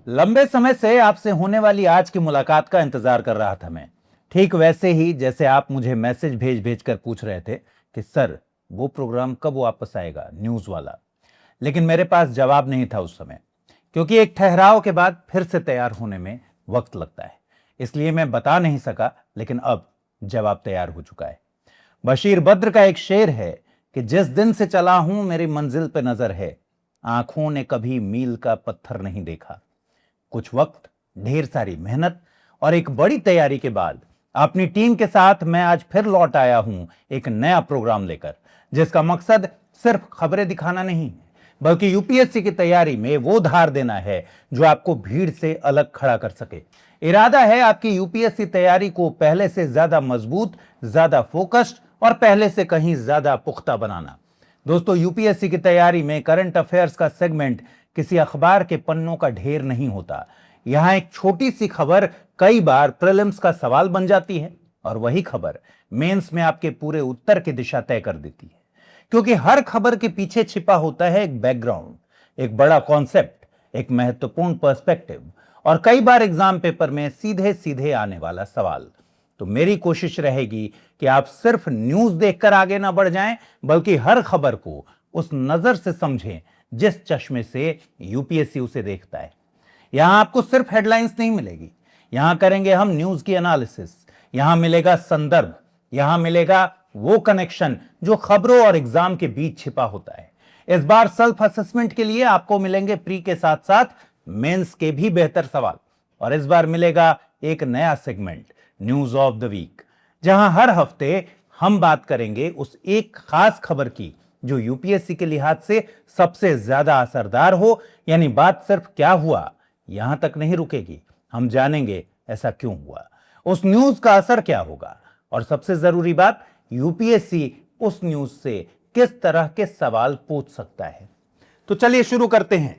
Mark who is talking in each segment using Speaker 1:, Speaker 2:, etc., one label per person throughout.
Speaker 1: लंबे समय से आपसे होने वाली आज की मुलाकात का इंतजार कर रहा था मैं। ठीक वैसे ही जैसे आप मुझे मैसेज भेज भेज कर पूछ रहे थे कि सर वो प्रोग्राम कब वापस आएगा, न्यूज वाला। लेकिन मेरे पास जवाब नहीं था उस समय, क्योंकि एक ठहराव के बाद फिर से तैयार होने में वक्त लगता है। इसलिए मैं बता नहीं सका, लेकिन अब जवाब तैयार हो चुका है। बशीर बद्र का एक शेर है कि जिस दिन से चला हूं मेरी मंजिल पे नजर है, आंखों ने कभी मील का पत्थर नहीं देखा। कुछ वक्त, ढेर सारी मेहनत और एक बड़ी तैयारी के बाद अपनी टीम के साथ मैं आज फिर लौट आया हूं एक नया प्रोग्राम लेकर, जिसका मकसद सिर्फ खबरें दिखाना नहीं है, बल्कि यूपीएससी की तैयारी में वो धार देना है जो आपको भीड़ से अलग खड़ा कर सके। इरादा है आपकी यूपीएससी तैयारी को पहले से ज्यादा मजबूत, ज्यादा फोकस्ड और पहले से कहीं ज्यादा पुख्ता बनाना। दोस्तों, यूपीएससी की तैयारी में करंट अफेयर्स का सेगमेंट किसी अखबार के पन्नों का ढेर नहीं होता। यहां एक छोटी सी खबर कई बार प्रीलिम्स का सवाल बन जाती है, और वही खबर मेंस में आपके पूरे उत्तर की दिशा तय कर देती है। क्योंकि हर खबर के पीछे छिपा होता है एक बैकग्राउंड, एक बड़ा कॉन्सेप्ट, एक महत्वपूर्ण पर्सपेक्टिव और कई बार एग्जाम पेपर में सीधे सीधे आने वाला सवाल। तो मेरी कोशिश रहेगी कि आप सिर्फ न्यूज देखकर आगे ना बढ़ जाएं, बल्कि हर खबर को उस नजर से समझें जिस चश्मे से यूपीएससी उसे देखता है। यहां आपको सिर्फ हेडलाइंस नहीं मिलेगी, यहां करेंगे हम न्यूज की एनालिसिस, यहां मिलेगा संदर्भ, यहां मिलेगा वो कनेक्शन जो खबरों और एग्जाम के बीच छिपा होता है। इस बार सेल्फ असेसमेंट के लिए आपको मिलेंगे प्री के साथ साथ मेंस के भी बेहतर सवाल, और इस बार मिलेगा एक नया segment, news of the week, जहां हर हफ्ते हम बात करेंगे उस एक खास खबर की जो यूपीएससी के लिहाज से सबसे ज्यादा असरदार हो। यानी बात सिर्फ क्या हुआ यहां तक नहीं रुकेगी, हम जानेंगे ऐसा क्यों हुआ, उस न्यूज का असर क्या होगा, और सबसे जरूरी बात, यूपीएससी उस न्यूज से किस तरह के सवाल पूछ सकता है। तो चलिए शुरू करते हैं।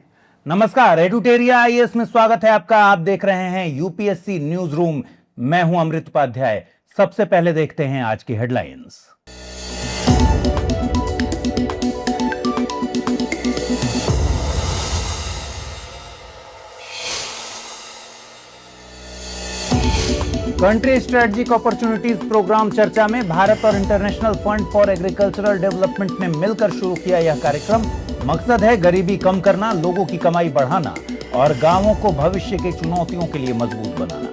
Speaker 1: नमस्कार, एडुटेरिया आईएएस में स्वागत है आपका। आप देख रहे हैं यूपीएससी न्यूज रूम। मैं हूं अमृत उपाध्याय। सबसे पहले देखते हैं आज की headlines. Country strategic opportunities programme चर्चा में भारत और international fund for agricultural development ने मिलकर शुरू किया यह कार्यक्रम। मकसद है गरीबी कम करना, लोगों की कमाई बढ़ाना और गांवों को भविष्य की चुनौतियों के लिए मजबूत बनाना।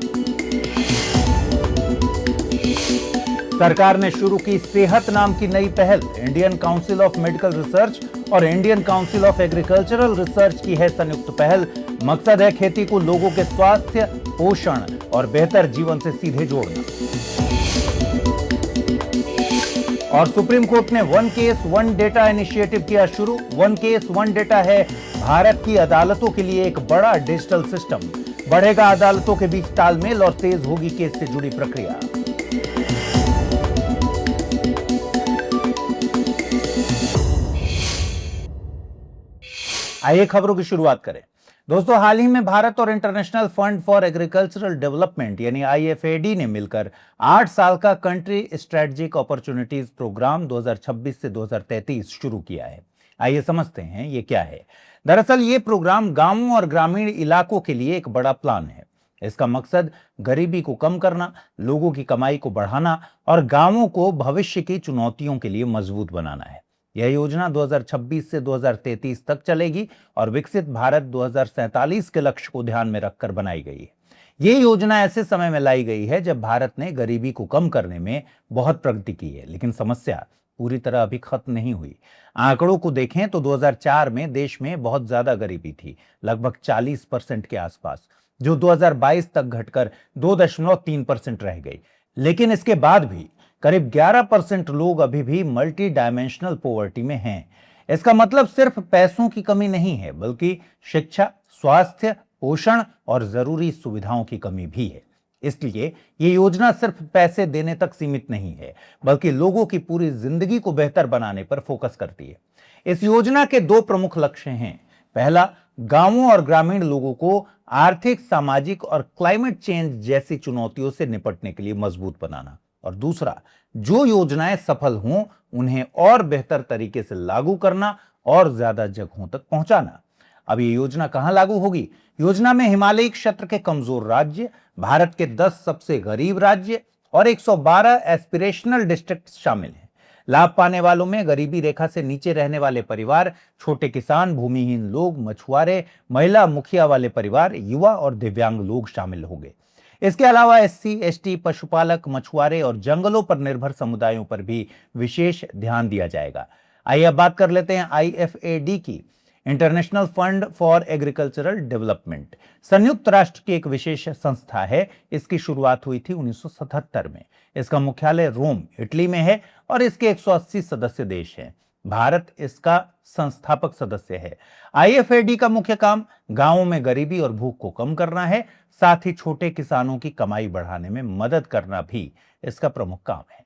Speaker 1: सरकार ने शुरू की सेहत नाम की नई पहल। Indian Council of Medical Research और Indian Council of Agricultural Research की है संयुक्त पहल। मकसद है खेती को लोगों के स्वास्थ्य, पोषण और बेहतर जीवन से सीधे जोड़ना। और सुप्रीम कोर्ट ने one case one data initiative किया शुरू। वन केस वन डेटा है भारत की अदालतों के लिए एक बड़ा डिजिटल सिस्टम। बढ़ेगा अदालतों के बीच तालमेल और तेज होगी केस से जुड़ी प्रक्रिया। आइए खबरों की शुरुआत करें। दोस्तों, हाल ही में भारत और international fund for agricultural development यानी आईएफएडी ने मिलकर 8 साल का कंट्री स्ट्रेटेजिक अपॉर्चुनिटीज प्रोग्राम 2026 से 2033 शुरू किया है। आइए समझते हैं ये क्या है। दरअसल ये प्रोग्राम गांवों और ग्रामीण इलाकों के लिए एक बड़ा प्लान है। इसका मकसद गरीबी को कम करना, लोगों की कमाई को बढ़ाना और गांवों को भविष्य की चुनौतियों के लिए मजबूत बनाना है। यह योजना 2026 से 2033 तक चलेगी और विकसित भारत 2047 के लक्ष्य को ध्यान में रखकर बनाई गई है। यह योजना ऐसे समय में लाई गई है जब भारत ने गरीबी को कम करने में बहुत प्रगति की है, लेकिन समस्या पूरी तरह अभी खत्म नहीं हुई। आंकड़ों को देखें तो 2004 में देश में बहुत ज्यादा गरीबी थी, लगभग 40% के आसपास, जो 2022 तक घटकर 2.3% रह गई। लेकिन इसके बाद भी करीब 11% लोग अभी भी मल्टी डायमेंशनल पॉवर्टी में हैं। इसका मतलब सिर्फ पैसों की कमी नहीं है, बल्कि शिक्षा, स्वास्थ्य, पोषण और जरूरी सुविधाओं की कमी भी है। इसलिए ये योजना सिर्फ पैसे देने तक सीमित नहीं है, बल्कि लोगों की पूरी जिंदगी को बेहतर बनाने पर फोकस करती है। इस योजना के 2 प्रमुख लक्ष्य हैं। पहला, गांवों और ग्रामीण लोगों को आर्थिक, सामाजिक और क्लाइमेट चेंज जैसी चुनौतियों से निपटने के लिए मजबूत बनाना, और दूसरा, जो योजनाएं सफल हों उन्हें और बेहतर तरीके से लागू करना और ज्यादा जगहों तक पहुंचाना। अब ये योजना कहां लागू होगी? योजना में हिमालयी क्षेत्र के कमजोर राज्य, भारत के 10 सबसे गरीब राज्य और 112 एस्पिरेशनल डिस्ट्रिक्ट शामिल हैं। लाभ पाने वालों में गरीबी रेखा से नीचे रहने वाले परिवार, छोटे किसान, भूमिहीन लोग, मछुआरे, महिला मुखिया वाले परिवार, युवा और दिव्यांग लोग शामिल होंगे। इसके अलावा एससी, एसटी, पशुपालक, मछुआरे और जंगलों पर निर्भर समुदायों पर भी विशेष ध्यान दिया जाएगा। आइए अब बात कर लेते हैं आईएफएडी की, international fund for agricultural development. संयुक्त राष्ट्र की एक विशेष संस्था है। इसकी शुरुआत हुई थी 1977 में। इसका मुख्यालय रोम, इटली में है और इसके 180 सदस्य देश हैं। भारत इसका संस्थापक सदस्य है। आईएफएडी का मुख्य काम गांवों में गरीबी और भूख को कम करना है। साथ ही छोटे किसानों की कमाई बढ़ाने में मदद करना भी इसका प्रमुख काम है।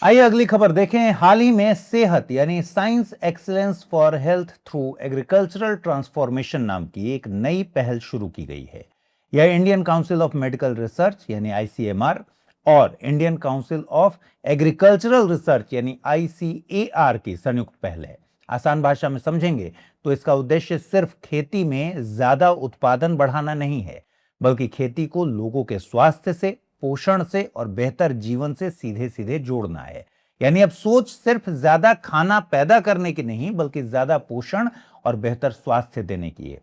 Speaker 1: आइए अगली खबर देखें। हाल ही में सेहत यानी science excellence for health through agricultural transformation नाम की एक नई पहल शुरू की गई है। यह Indian Council of Medical research यानी आईसीएमआर और Indian Council of Agricultural research यानी आईसीएआर की संयुक्त पहल है। आसान भाषा में समझेंगे तो इसका उद्देश्य सिर्फ खेती में ज्यादा उत्पादन बढ़ाना नहीं है, बल्कि खेती को लोगों के स्वास्थ्य से, पोषण से और बेहतर जीवन से सीधे सीधे जोड़ना है। यानी अब सोच सिर्फ ज्यादा खाना पैदा करने की नहीं, बल्कि ज्यादा पोषण और बेहतर स्वास्थ्य देने की है।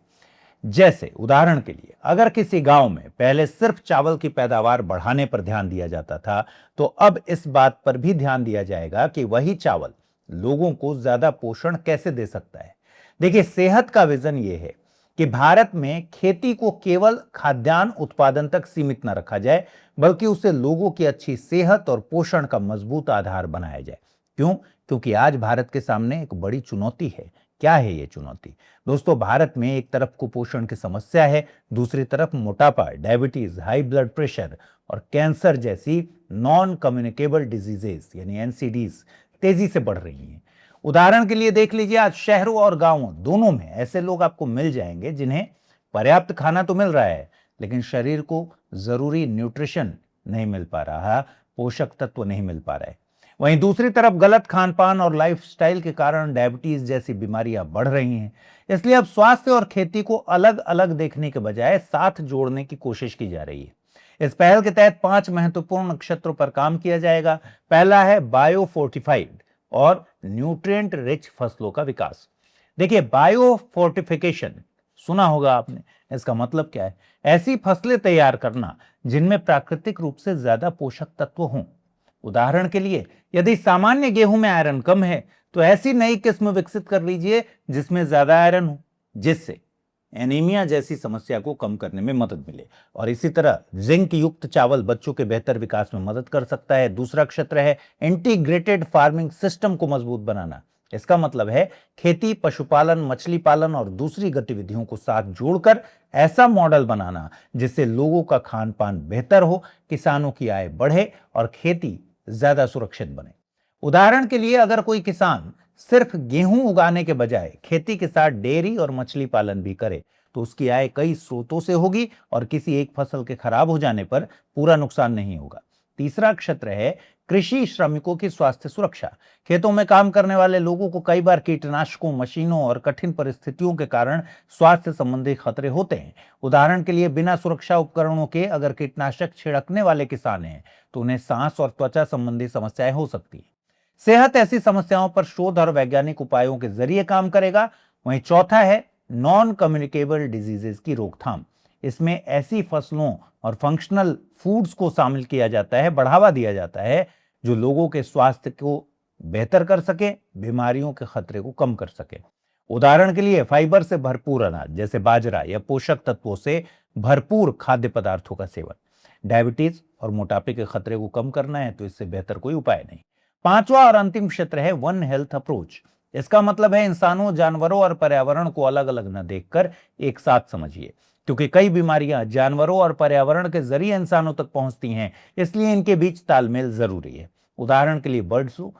Speaker 1: जैसे उदाहरण के लिए, अगर किसी गांव में पहले सिर्फ चावल की पैदावार बढ़ाने पर ध्यान दिया जाता था, तो अब इस बात पर भी ध्यान दिया जाएगा कि वही चावल लोगों को ज्यादा पोषण कैसे दे सकता है। देखिए, सेहत का विजन यह है कि भारत में खेती को केवल खाद्यान्न उत्पादन तक सीमित न रखा जाए, बल्कि उसे लोगों की अच्छी सेहत और पोषण का मजबूत आधार बनाया जाए। क्यों? क्योंकि आज भारत के सामने एक बड़ी चुनौती है। क्या है ये चुनौती? दोस्तों, भारत में एक तरफ कुपोषण की समस्या है, दूसरी तरफ मोटापा, डायबिटीज, हाई ब्लड प्रेशर और कैंसर जैसी नॉन कम्युनिकेबल डिजीजेस यानी एनसीडीज तेजी से बढ़ रही हैं। उदाहरण के लिए देख लीजिए, आज शहरों और गांवों दोनों में ऐसे लोग आपको मिल जाएंगे जिन्हें पर्याप्त खाना तो मिल रहा है, लेकिन शरीर को जरूरी न्यूट्रिशन नहीं मिल पा रहा, पोषक तत्व नहीं मिल पा रहे। वहीं दूसरी तरफ गलत खान पान और लाइफस्टाइल के कारण डायबिटीज जैसी बीमारियां बढ़ रही हैं। इसलिए अब स्वास्थ्य और खेती को अलग अलग देखने के बजाय साथ जोड़ने की कोशिश की जा रही है। इस पहल के तहत 5 महत्वपूर्ण क्षेत्रों पर काम किया जाएगा। पहला है बायो फोर्टिफाइड और न्यूट्रिएंट रिच फसलों का विकास। देखिए, बायो फोर्टिफिकेशन सुना होगा आपने। इसका मतलब क्या है? ऐसी फसलें तैयार करना जिनमें प्राकृतिक रूप से ज्यादा पोषक तत्व हों। उदाहरण के लिए, यदि सामान्य गेहूं में आयरन कम है, तो ऐसी नई किस्म विकसित कर लीजिए जिसमें ज्यादा आयरन हो, जिससे एनीमिया जैसी समस्या को कम करने में मदद मिले। और इसी तरह जिंक युक्त चावल बच्चों के बेहतर विकास में मदद कर सकता है। दूसरा क्षेत्र है इंटीग्रेटेड फार्मिंग सिस्टम को मजबूत बनाना। इसका मतलब है खेती, पशुपालन, मछली पालन और दूसरी गतिविधियों को साथ जोड़कर ऐसा मॉडल बनाना जिससे लोगों का खान पान बेहतर हो, किसानों की आय बढ़े और खेती ज्यादा सुरक्षित बने। उदाहरण के लिए, अगर कोई किसान सिर्फ गेहूं उगाने के बजाय खेती के साथ डेयरी और मछली पालन भी करे, तो उसकी आय कई स्रोतों से होगी और किसी एक फसल के खराब हो जाने पर पूरा नुकसान नहीं होगा। तीसरा क्षेत्र है कृषि श्रमिकों की स्वास्थ्य सुरक्षा। खेतों में काम करने वाले लोगों को कई बार कीटनाशकों, मशीनों और कठिन परिस्थितियों के कारण स्वास्थ्य संबंधी खतरे होते हैं। उदाहरण के लिए, बिना सुरक्षा उपकरणों के अगर कीटनाशक छिड़कने वाले किसान हैं, तो उन्हें सांस और त्वचा संबंधी समस्याएं हो सकती हैं। सेहत ऐसी समस्याओं पर शोध और वैज्ञानिक उपायों के जरिए काम करेगा। वहीं चौथा है नॉन कम्युनिकेबल डिजीजेस की रोकथाम। इसमें ऐसी फसलों और फंक्शनल फूड्स को शामिल किया जाता है, बढ़ावा दिया जाता है जो लोगों के स्वास्थ्य को बेहतर कर सके, बीमारियों के खतरे को कम कर सके। उदाहरण के लिए, फाइबर से भरपूर अनाज जैसे बाजरा या पोषक तत्वों से भरपूर खाद्य पदार्थों का सेवन। डायबिटीज और मोटापे के खतरे को कम करना है तो इससे बेहतर कोई उपाय नहीं। पांचवा और अंतिम क्षेत्र है वन हेल्थ अप्रोच। इसका मतलब है इंसानों, जानवरों और पर्यावरण को अलग अलग न देखकर एक साथ समझिए, क्योंकि कई बीमारियां जानवरों और पर्यावरण के जरिए इंसानों तक पहुंचती हैं, इसलिए इनके बीच तालमेल जरूरी है। उदाहरण के लिए बर्ड फ्लू,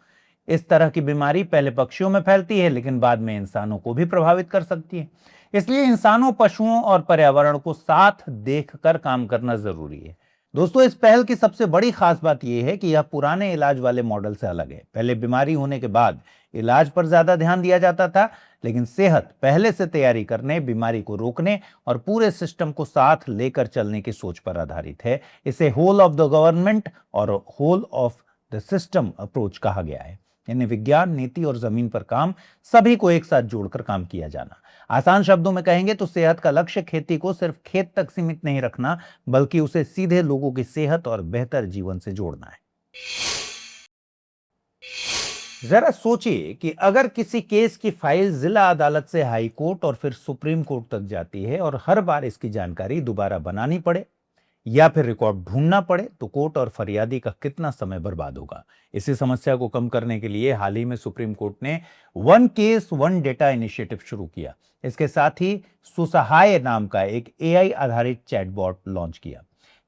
Speaker 1: इस तरह की बीमारी पहले पक्षियों में फैलती है लेकिन बाद में इंसानों को भी प्रभावित कर सकती है। इसलिए इंसानों, पशुओं और पर्यावरण को साथ देखकर काम करना जरूरी है। दोस्तों, इस पहल की सबसे बड़ी खास बात यह है कि यह पुराने इलाज वाले मॉडल से अलग है। पहले बीमारी होने के बाद इलाज पर ज्यादा ध्यान दिया जाता था, लेकिन सेहत पहले से तैयारी करने, बीमारी को रोकने और पूरे सिस्टम को साथ लेकर चलने की सोच पर आधारित है। इसे होल ऑफ द गवर्नमेंट और whole of the system approach कहा गया है। यानी विज्ञान, नीति और जमीन पर काम, सभी को एक साथ जोड़कर काम किया जाना। आसान शब्दों में कहेंगे तो सेहत का लक्ष्य खेती को सिर्फ खेत तक सीमित नहीं रखना, बल्कि उसे सीधे लोगों की सेहत और बेहतर जीवन से जोड़ना है। जरा सोचिए कि अगर किसी केस की फाइल जिला अदालत से हाई कोर्ट और फिर सुप्रीम कोर्ट तक जाती है और हर बार इसकी जानकारी दोबारा बनानी पड़े या फिर रिकॉर्ड ढूंढना पड़े, तो कोर्ट और फरियादी का कितना समय बर्बाद होगा। इसी समस्या को कम करने के लिए हाल ही में सुप्रीम कोर्ट ने one case one data initiative शुरू किया। इसके साथ ही सुसहाय नाम का एक एआई आधारित चैटबॉट लॉन्च किया।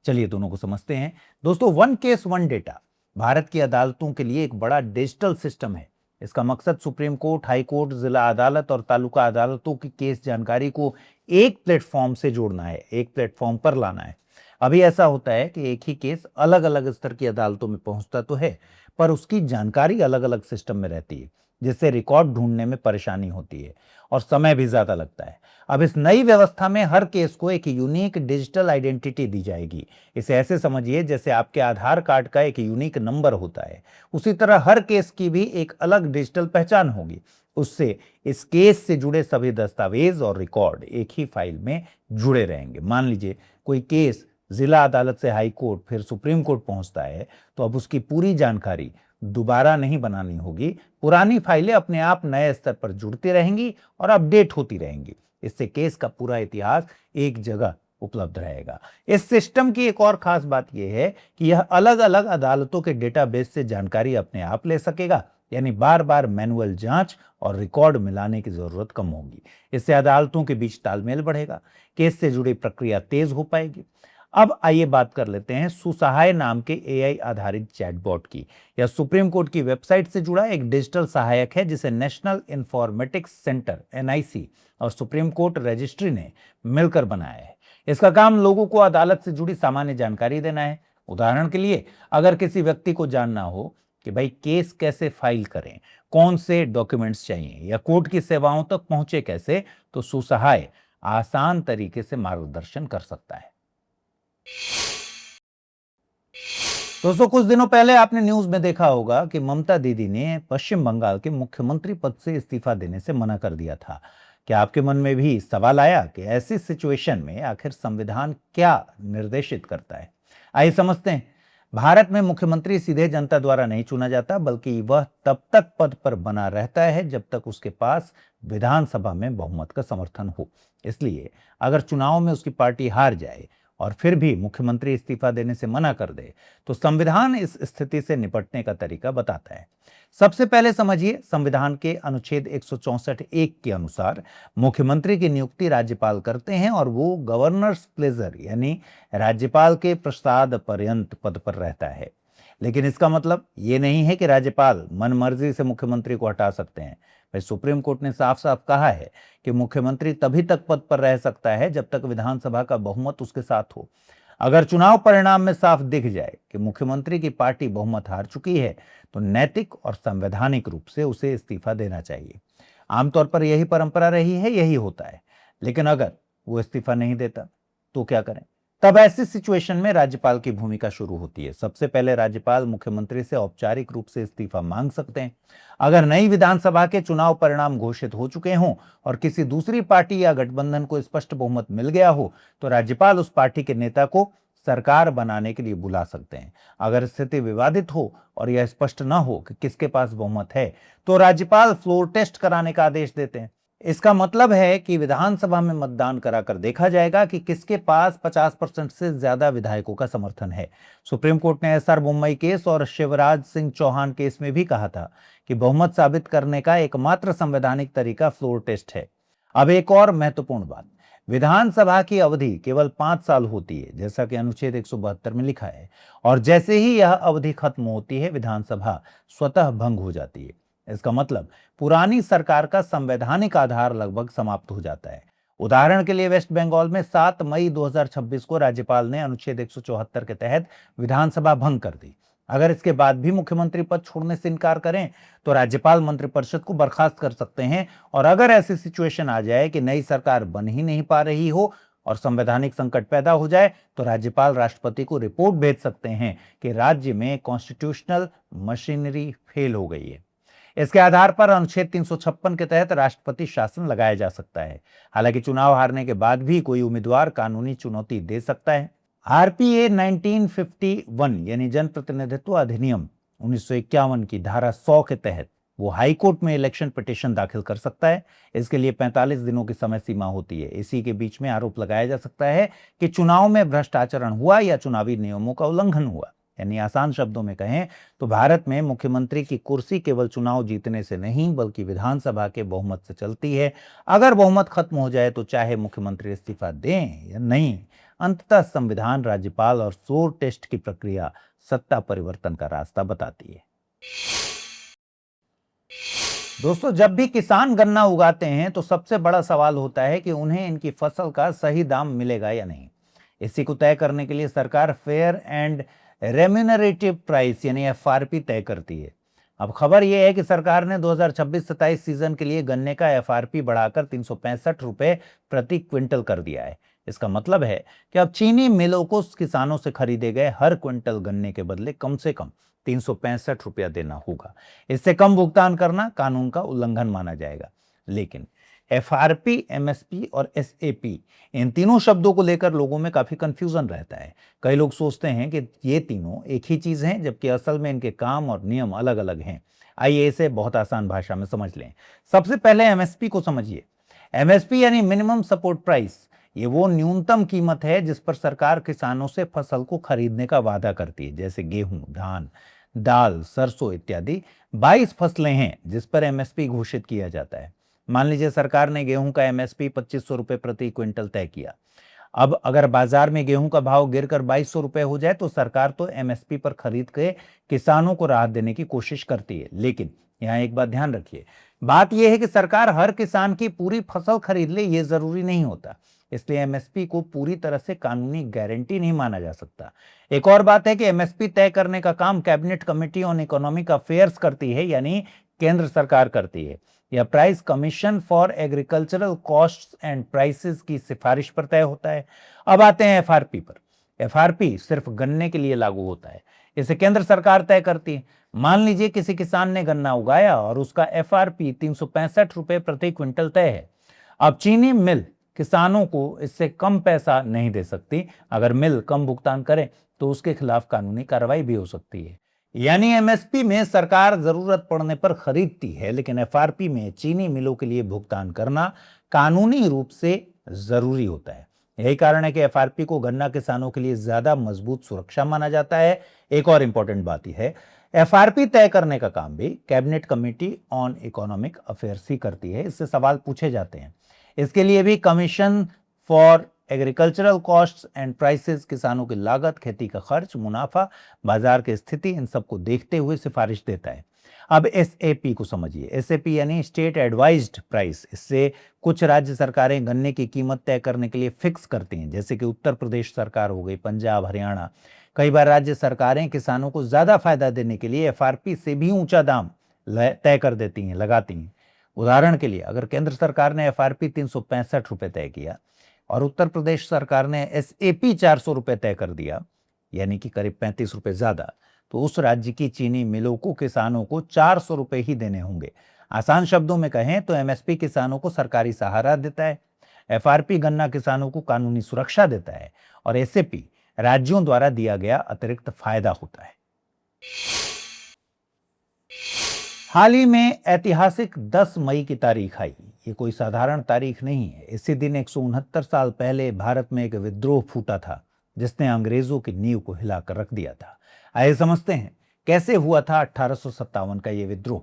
Speaker 1: चलिए दोनों को समझते हैं। दोस्तों, one case one data Bharat की अदालतों के लिए एक बड़ा डिजिटल सिस्टम है। इसका मकसद सुप्रीम कोर्ट, हाई कोर्ट, जिला अदालत और तालुका अदालतों की केस जानकारी को एक प्लेटफॉर्म से जोड़ना है, एक प्लेटफॉर्म पर लाना है। अभी ऐसा होता है कि एक ही केस अलग अलग स्तर की अदालतों में पहुंचता तो है, पर उसकी जानकारी अलग अलग सिस्टम में रहती है, जिससे रिकॉर्ड ढूंढने में परेशानी होती है और समय भी ज्यादा लगता है। अब इस नई व्यवस्था में हर केस को एक यूनिक डिजिटल आइडेंटिटी दी जाएगी। इसे ऐसे समझिए जैसे आपके आधार कार्ड का एक यूनिक नंबर होता है, उसी तरह हर केस की भी एक अलग डिजिटल पहचान होगी। उससे इस केस से जुड़े सभी दस्तावेज और रिकॉर्ड एक ही फाइल में जुड़े रहेंगे। मान लीजिए कोई केस जिला अदालत से हाई कोर्ट फिर सुप्रीम कोर्ट पहुंचता है, तो अब उसकी पूरी जानकारी दोबारा नहीं बनानी होगी। पुरानी फाइलें अपने आप नए स्तर पर जुड़ती रहेंगी और अपडेट होती रहेंगी। इससे केस का पूरा इतिहास एक जगह उपलब्ध रहेगा। इस सिस्टम की एक और खास बात यह है कि यह अलग अलग अदालतों के डेटाबेस से जानकारी अपने आप ले सकेगा, यानी बार बार मैनुअल जांच और रिकॉर्ड मिलाने की जरूरत कम होगी। इससे अदालतों के बीच तालमेल बढ़ेगा, केस से जुड़ी प्रक्रिया तेज हो पाएगी। अब आइए बात कर लेते हैं सुसहाय नाम के एआई आधारित चैटबॉट की। यह सुप्रीम कोर्ट की वेबसाइट से जुड़ा एक डिजिटल सहायक है, जिसे नेशनल इंफॉर्मेटिक्स सेंटर एनआईसी और सुप्रीम कोर्ट रजिस्ट्री ने मिलकर बनाया है। इसका काम लोगों को अदालत से जुड़ी सामान्य जानकारी देना है। उदाहरण के लिए, अगर किसी व्यक्ति को जानना हो कि भाई केस कैसे फाइल करें, कौन से डॉक्यूमेंट्स चाहिए या कोर्ट की सेवाओं तक पहुंचे कैसे, तो सुसहाय आसान तरीके से मार्गदर्शन कर सकता है। दोस्तों, कुछ दिनों पहले आपने न्यूज में देखा होगा कि ममता दीदी ने पश्चिम बंगाल के मुख्यमंत्री पद से इस्तीफा देने से मना कर दिया था। क्या आपके मन में भी सवाल आया कि ऐसी सिचुएशन में आखिर संविधान क्या निर्देशित करता है? आइए समझते हैं। भारत में मुख्यमंत्री सीधे जनता द्वारा नहीं चुना जाता, बल्कि वह तब तक पद पर बना रहता है जब तक उसके पास विधानसभा में बहुमत का समर्थन हो। इसलिए अगर चुनाव में उसकी पार्टी हार जाए और फिर भी मुख्यमंत्री इस्तीफा देने से मना कर दे, तो संविधान इस स्थिति से निपटने का तरीका बताता है। सबसे पहले समझिए, संविधान के अनुच्छेद 164(1) के अनुसार मुख्यमंत्री की नियुक्ति राज्यपाल करते हैं और वो गवर्नर्स प्लेजर यानी राज्यपाल के प्रसाद पर्यंत पद पर रहता है। लेकिन इसका मतलब ये नहीं है कि राज्यपाल मनमर्जी से मुख्यमंत्री को हटा सकते हैं। भाई, सुप्रीम कोर्ट ने साफ साफ कहा है कि मुख्यमंत्री तभी तक पद पर रह सकता है जब तक विधानसभा का बहुमत उसके साथ हो। अगर चुनाव परिणाम में साफ दिख जाए कि मुख्यमंत्री की पार्टी बहुमत हार चुकी है, तो नैतिक और संवैधानिक रूप से उसे इस्तीफा देना चाहिए। आमतौर पर यही परंपरा रही है, यही होता है। लेकिन अगर वो इस्तीफा नहीं देता तो क्या करें? तब ऐसी सिचुएशन में राज्यपाल की भूमिका शुरू होती है। सबसे पहले राज्यपाल मुख्यमंत्री से औपचारिक रूप से इस्तीफा मांग सकते हैं। अगर नई विधानसभा के चुनाव परिणाम घोषित हो चुके हों और किसी दूसरी पार्टी या गठबंधन को स्पष्ट बहुमत मिल गया हो, तो राज्यपाल उस पार्टी के नेता को सरकार बनाने के लिए बुला सकते हैं। अगर स्थिति विवादित हो और यह स्पष्ट न हो कि किसके पास बहुमत है, तो राज्यपाल फ्लोर टेस्ट कराने का आदेश देते हैं। इसका मतलब है कि विधानसभा में मतदान कराकर देखा जाएगा कि किसके पास 50% से ज्यादा विधायकों का समर्थन है। सुप्रीम कोर्ट ने एसआर बोम्मई केस और शिवराज सिंह चौहान केस में भी कहा था कि बहुमत साबित करने का एकमात्र संवैधानिक तरीका फ्लोर टेस्ट है। अब एक और महत्वपूर्ण बात, विधानसभा की अवधि केवल 5 साल होती है, जैसा कि अनुच्छेद 172 में लिखा है, और जैसे ही यह अवधि खत्म होती है, विधानसभा स्वतः भंग हो जाती है। इसका मतलब पुरानी सरकार का संवैधानिक आधार लगभग समाप्त हो जाता है उदाहरण के लिए वेस्ट बंगाल में 7 मई 2026 को राज्यपाल ने अनुच्छेद 174 के तहत विधानसभा भंग कर दी। अगर इसके बाद भी मुख्यमंत्री पद छोड़ने से इनकार करें तो राज्यपाल मंत्रिपरिषद को बर्खास्त कर सकते हैं। और अगर ऐसी सिचुएशन आ जाए कि नई सरकार बन ही नहीं पा रही हो और संवैधानिक संकट पैदा हो जाए तो राज्यपाल राष्ट्रपति को रिपोर्ट भेज सकते हैं कि राज्य में कॉन्स्टिट्यूशनल मशीनरी फेल हो गई है। इसके आधार पर अनुच्छेद 356 के तहत राष्ट्रपति शासन लगाया जा सकता है। हालांकि चुनाव हारने के बाद भी कोई उम्मीदवार कानूनी चुनौती दे सकता है। आरपीए 1951 यानी जन प्रतिनिधित्व अधिनियम 1951 की धारा 100 के तहत वो हाई कोर्ट में इलेक्शन पिटीशन दाखिल कर सकता है। इसके लिए 45 दिनों की समय सीमा होती है। इसी के बीच में आरोप लगाया जा सकता है कि चुनाव में भ्रष्ट आचरण हुआ या चुनावी नियमों का उल्लंघन हुआ। यानी आसान शब्दों में कहें तो भारत में मुख्यमंत्री की कुर्सी केवल चुनाव जीतने से नहीं बल्कि विधानसभा के बहुमत से चलती है। अगर बहुमत खत्म हो जाए तो चाहे मुख्यमंत्री इस्तीफा दें या नहीं, अंततः संविधान, राज्यपाल और फ्लोर टेस्ट की प्रक्रिया सत्ता परिवर्तन का रास्ता बताती है। दोस्तों, जब भी किसान गन्ना उगाते हैं तो सबसे बड़ा सवाल होता है कि उन्हें इनकी फसल का सही दाम मिलेगा या नहीं। इसी को तय करने के लिए सरकार फेयर एंड रेम्यूनरेटिव प्राइस यानी एफआरपी तय करती है। अब खबर यह है कि सरकार ने 2026-27 सीजन के लिए गन्ने का एफआरपी बढ़ाकर 365 रुपए प्रति क्विंटल कर दिया है। इसका मतलब है कि अब चीनी मिलों को किसानों से खरीदे गए हर क्विंटल गन्ने के बदले कम से कम 365 रुपया देना होगा। इससे कम भुगतान करना कानून का उल्लंघन माना जाएगा। लेकिन एफआरपी, एमएसपी और एसएपी, इन तीनों शब्दों को लेकर लोगों में काफी कंफ्यूजन रहता है। कई लोग सोचते हैं कि ये तीनों एक ही चीज हैं, जबकि असल में इनके काम और नियम अलग अलग हैं। आइए इसे बहुत आसान भाषा में समझ लें। सबसे पहले एमएसपी को समझिए। एमएसपी यानी मिनिमम सपोर्ट प्राइस। ये वो न्यूनतम कीमत है जिस पर सरकार किसानों से फसल को खरीदने का वादा करती है। जैसे गेहूं, धान, दाल, सरसों इत्यादि 22 फसलें हैं जिस पर एमएसपी घोषित किया जाता है। मान लीजिए सरकार ने गेहूं का एमएसपी 2500 रुपए प्रति क्विंटल तय किया। अब अगर बाजार में गेहूं का भाव गिरकर 2200 रुपए हो जाए तो सरकार तो एमएसपी पर खरीद के किसानों को राहत देने की कोशिश करती है। लेकिन यहाँ एक बात ध्यान रखिए, बात यह है कि सरकार हर किसान की पूरी फसल खरीद ले ये जरूरी नहीं होता। इसलिए एमएसपी को पूरी तरह से कानूनी गारंटी नहीं माना जा सकता। एक और बात है कि एमएसपी तय करने का काम cabinet Committee on Economic affairs करती है, यानी केंद्र सरकार करती है। यह price commission for agricultural costs and prices की सिफारिश पर तय होता है। अब आते हैं एफआरपी पर। एफआरपी सिर्फ गन्ने के लिए लागू होता है। इसे केंद्र सरकार तय करती है। मान लीजिए किसी किसान ने गन्ना उगाया और उसका एफआरपी 365 रुपए प्रति क्विंटल तय है। अब चीनी मिल किसानों को इससे कम पैसा नहीं दे सकती। अगर मिल कम भुगतान करे तो उसके खिलाफ कानूनी कार्रवाई भी हो सकती है। यानी एमएसपी में सरकार जरूरत पड़ने पर खरीदती है, लेकिन एफआरपी में चीनी मिलों के लिए भुगतान करना कानूनी रूप से जरूरी होता है। यही कारण है कि एफआरपी को गन्ना किसानों के लिए ज्यादा मजबूत सुरक्षा माना जाता है। एक और इंपॉर्टेंट बात यह है, एफआरपी तय करने का काम भी Cabinet Committee on Economic Affairs ही करती है। इससे सवाल पूछे जाते हैं। इसके लिए भी commission for agricultural costs and prices किसानों की लागत, खेती का खर्च, मुनाफा, बाजार की स्थिति, इन सबको देखते हुए सिफारिश देता है। अब एसएपी को समझिए। एसएपी यानी स्टेट एडवाइज्ड प्राइस। इससे कुछ राज्य सरकारें गन्ने की कीमत तय करने के लिए फिक्स करती हैं, जैसे कि उत्तर प्रदेश सरकार हो गई, पंजाब, हरियाणा। कई बार राज्य सरकारें किसानों को ज्यादा फायदा देने के लिए एफआरपी से भी ऊंचा दाम तय कर देती हैं, लगाती हैं। उदाहरण के लिए अगर केंद्र सरकार ने एफआरपी 365 रुपए तय किया और उत्तर प्रदेश सरकार ने एसएपी 400 रुपए तय कर दिया, यानी कि करीब 35 रुपए ज्यादा, तो उस राज्य की चीनी मिलों को किसानों को 400 रुपए ही देने होंगे। आसान शब्दों में कहें तो एमएसपी किसानों को सरकारी सहारा देता है, एफआरपी गन्ना किसानों को कानूनी सुरक्षा देता है और एसएपी राज्यों द्वारा दिया गया अतिरिक्त फायदा होता है। हाल ही में ऐतिहासिक 10 मई की तारीख आई। ये कोई साधारण तारीख नहीं है। इसी दिन 169 साल पहले भारत में एक विद्रोह फूटा था जिसने अंग्रेजों की नींव को हिलाकर रख दिया था। आइए समझते हैं कैसे हुआ था 1857 का ये विद्रोह।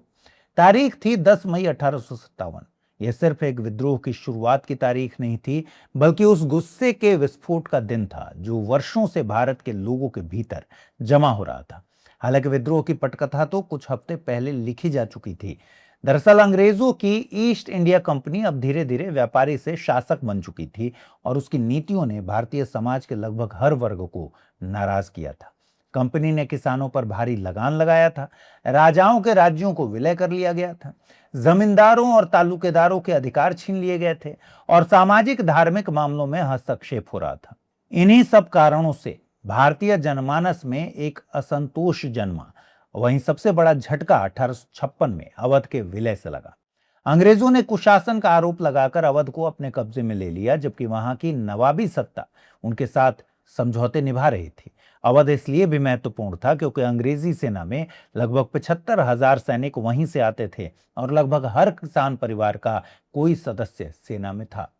Speaker 1: तारीख थी 10 मई 1857। यह सिर्फ एक विद्रोह की शुरुआत की तारीख नहीं थी, बल्कि उस गुस्से के विस्फोट का दिन था जो वर्षों से भारत के लोगों के भीतर जमा हो रहा था। हालांकि विद्रोह की पटकथा तो कुछ हफ्ते पहले लिखी जा चुकी थी। दरअसल अंग्रेजों की ईस्ट इंडिया कंपनी अब धीरे धीरे व्यापारी से शासक बन चुकी थी और उसकी नीतियों ने भारतीय समाज के लगभग हर वर्ग को नाराज किया था। कंपनी ने किसानों पर भारी लगान लगाया था, राजाओं के राज्यों को विलय कर लिया गया था, जमींदारों और तालुकेदारों के अधिकार छीन लिए गए थे और सामाजिक धार्मिक मामलों में हस्तक्षेप हो रहा था। इन्हीं सब कारणों से भारतीय जनमानस में एक असंतोष जन्मा। वहीं सबसे बड़ा झटका 1856 में अवध के विलय से लगा। अंग्रेजों ने कुशासन का आरोप लगाकर अवध को अपने कब्जे में ले लिया, जबकि वहां की नवाबी सत्ता उनके साथ समझौते निभा रही थी। अवध इसलिए भी महत्वपूर्ण था क्योंकि अंग्रेजी सेना में लगभग 75,000 सैनिक वहीं से आते थे और लगभग हर किसान परिवार का कोई सदस्य सेना में था।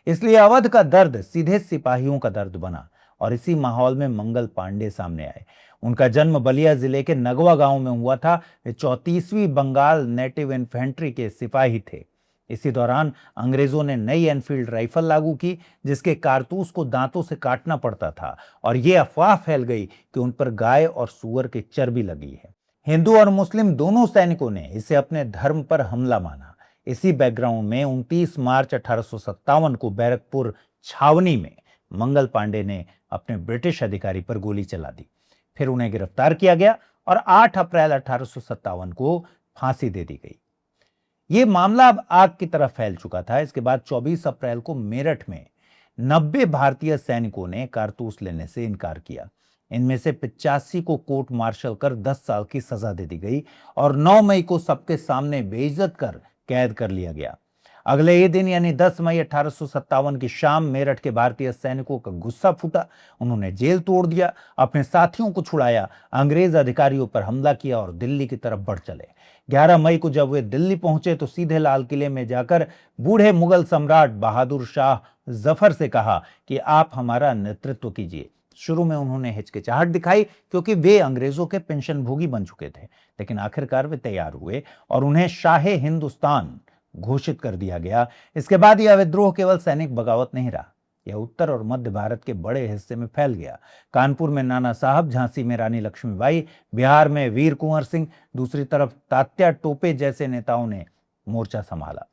Speaker 1: इसलिए अवध का दर्द सीधे सिपाहियों का दर्द बना और इसी माहौल में मंगल पांडे सामने आए। उनका जन्म बलिया जिले के नगवा गांव में हुआ था। वे 34वीं बंगाल नेटिव इन्फेंट्री के सिपाही थे। इसी दौरान अंग्रेजों ने नई एनफील्ड राइफल लागू की, जिसके कारतूस को दांतों से काटना पड़ता था और यह अफवाह फैल गई कि उन पर गाय और सूअर की चर्बी लगी है। हिंदू और मुस्लिम दोनों सैनिकों ने इसे अपने धर्म पर हमला माना। इसी बैकग्राउंड में 29 मार्च 1857 को बैरकपुर छावनी में मंगल पांडे ने अपने ब्रिटिश अधिकारी पर गोली चला दी। फिर उन्हें गिरफ्तार किया गया और 8 अप्रैल 1857 को फांसी दे दी गई। यह मामला अब आग की तरह फैल चुका था। इसके बाद 24 अप्रैल को मेरठ में 90 भारतीय सैनिकों ने कारतूस लेने से इनकार किया। इनमें से 85 को कोर्ट मार्शल कर 10 साल की सजा दे दी गई और 9 मई को सबके सामने बेइज्जत कर कैद कर लिया गया। अगले ही दिन यानी 10 मई 1857 की शाम मेरठ के भारतीय सैनिकों का गुस्सा फूटा। उन्होंने जेल तोड़ दिया, अपने साथियों को छुड़ाया, अंग्रेज अधिकारियों पर हमला किया और दिल्ली की तरफ बढ़ चले। 11 मई को जब वे दिल्ली पहुंचे तो सीधे लाल किले में जाकर बूढ़े मुगल सम्राट बहादुर शाह जफर से कहा कि आप हमारा नेतृत्व कीजिए। शुरू में उन्होंने हिचकिचाहट दिखाई क्योंकि वे अंग्रेजों के पेंशनभोगी बन चुके थे, लेकिन आखिरकार वे तैयार हुए और उन्हें शाहे हिंदुस्तान घोषित कर दिया गया। इसके बाद यह विद्रोह केवल सैनिक बगावत नहीं रहा, यह उत्तर और मध्य भारत के बड़े हिस्से में फैल गया। कानपुर में नाना साहब, झांसी में रानी लक्ष्मीबाई, बिहार में वीर कुंवर सिंह, दूसरी तरफ तात्या टोपे जैसे नेताओं ने मोर्चा संभाला।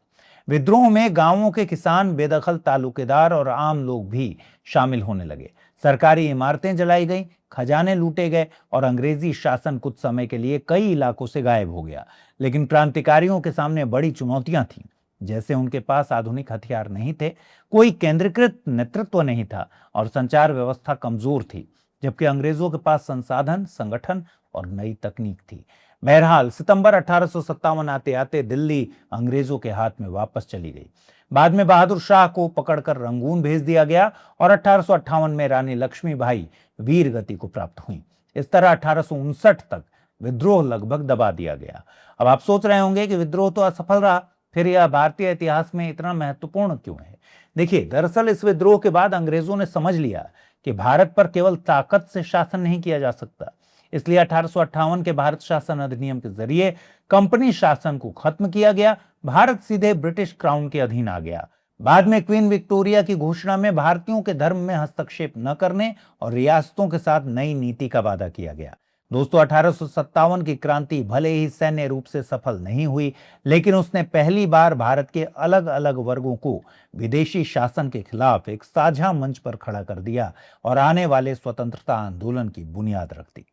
Speaker 1: विद्रोह में गांवों के किसान, बेदखल तालुकेदार और आम लोग भी शामिल होने लगे। सरकारी इमारतें जलाई गईं, खजाने लूटे गए और अंग्रेजी शासन कुछ समय के लिए कई इलाकों से गायब हो गया। लेकिन क्रांतिकारियों के सामने बड़ी चुनौतियां थीं। जैसे उनके पास आधुनिक हथियार नहीं थे, कोई केंद्रीकृत नेतृत्व नहीं था और संचार व्यवस्था कमजोर थी, जबकि अंग्रेजों के पास संसाधन, संगठन और नई तकनीक थी। बहरहाल सितंबर 1857 आते आते दिल्ली अंग्रेजों के हाथ में वापस चली गई। बाद में बहादुर शाह को पकड़कर रंगून भेज दिया गया और 1858 में रानी लक्ष्मीबाई वीर गति को प्राप्त हुई। इस तरह 1859 तक विद्रोह लगभग दबा दिया गया। अब आप सोच रहे होंगे कि विद्रोह तो असफल रहा, फिर यह भारतीय इतिहास में इतना महत्वपूर्ण क्यों है? देखिए, दरअसल इस विद्रोह के बाद अंग्रेजों ने समझ लिया कि भारत पर केवल ताकत से शासन नहीं किया जा सकता। इसलिए 1858 के भारत शासन अधिनियम के जरिए कंपनी शासन को खत्म किया गया। भारत सीधे ब्रिटिश क्राउन के अधीन आ गया। बाद में क्वीन विक्टोरिया की घोषणा में भारतीयों के धर्म में हस्तक्षेप न करने और रियासतों के साथ नई नीति का वादा किया गया। दोस्तों, 1857 की क्रांति भले ही सैन्य रूप से सफल नहीं हुई, लेकिन उसने पहली बार भारत के अलग अलग वर्गों को विदेशी शासन के खिलाफ एक साझा मंच पर खड़ा कर दिया और आने वाले स्वतंत्रता आंदोलन की बुनियाद रख दी।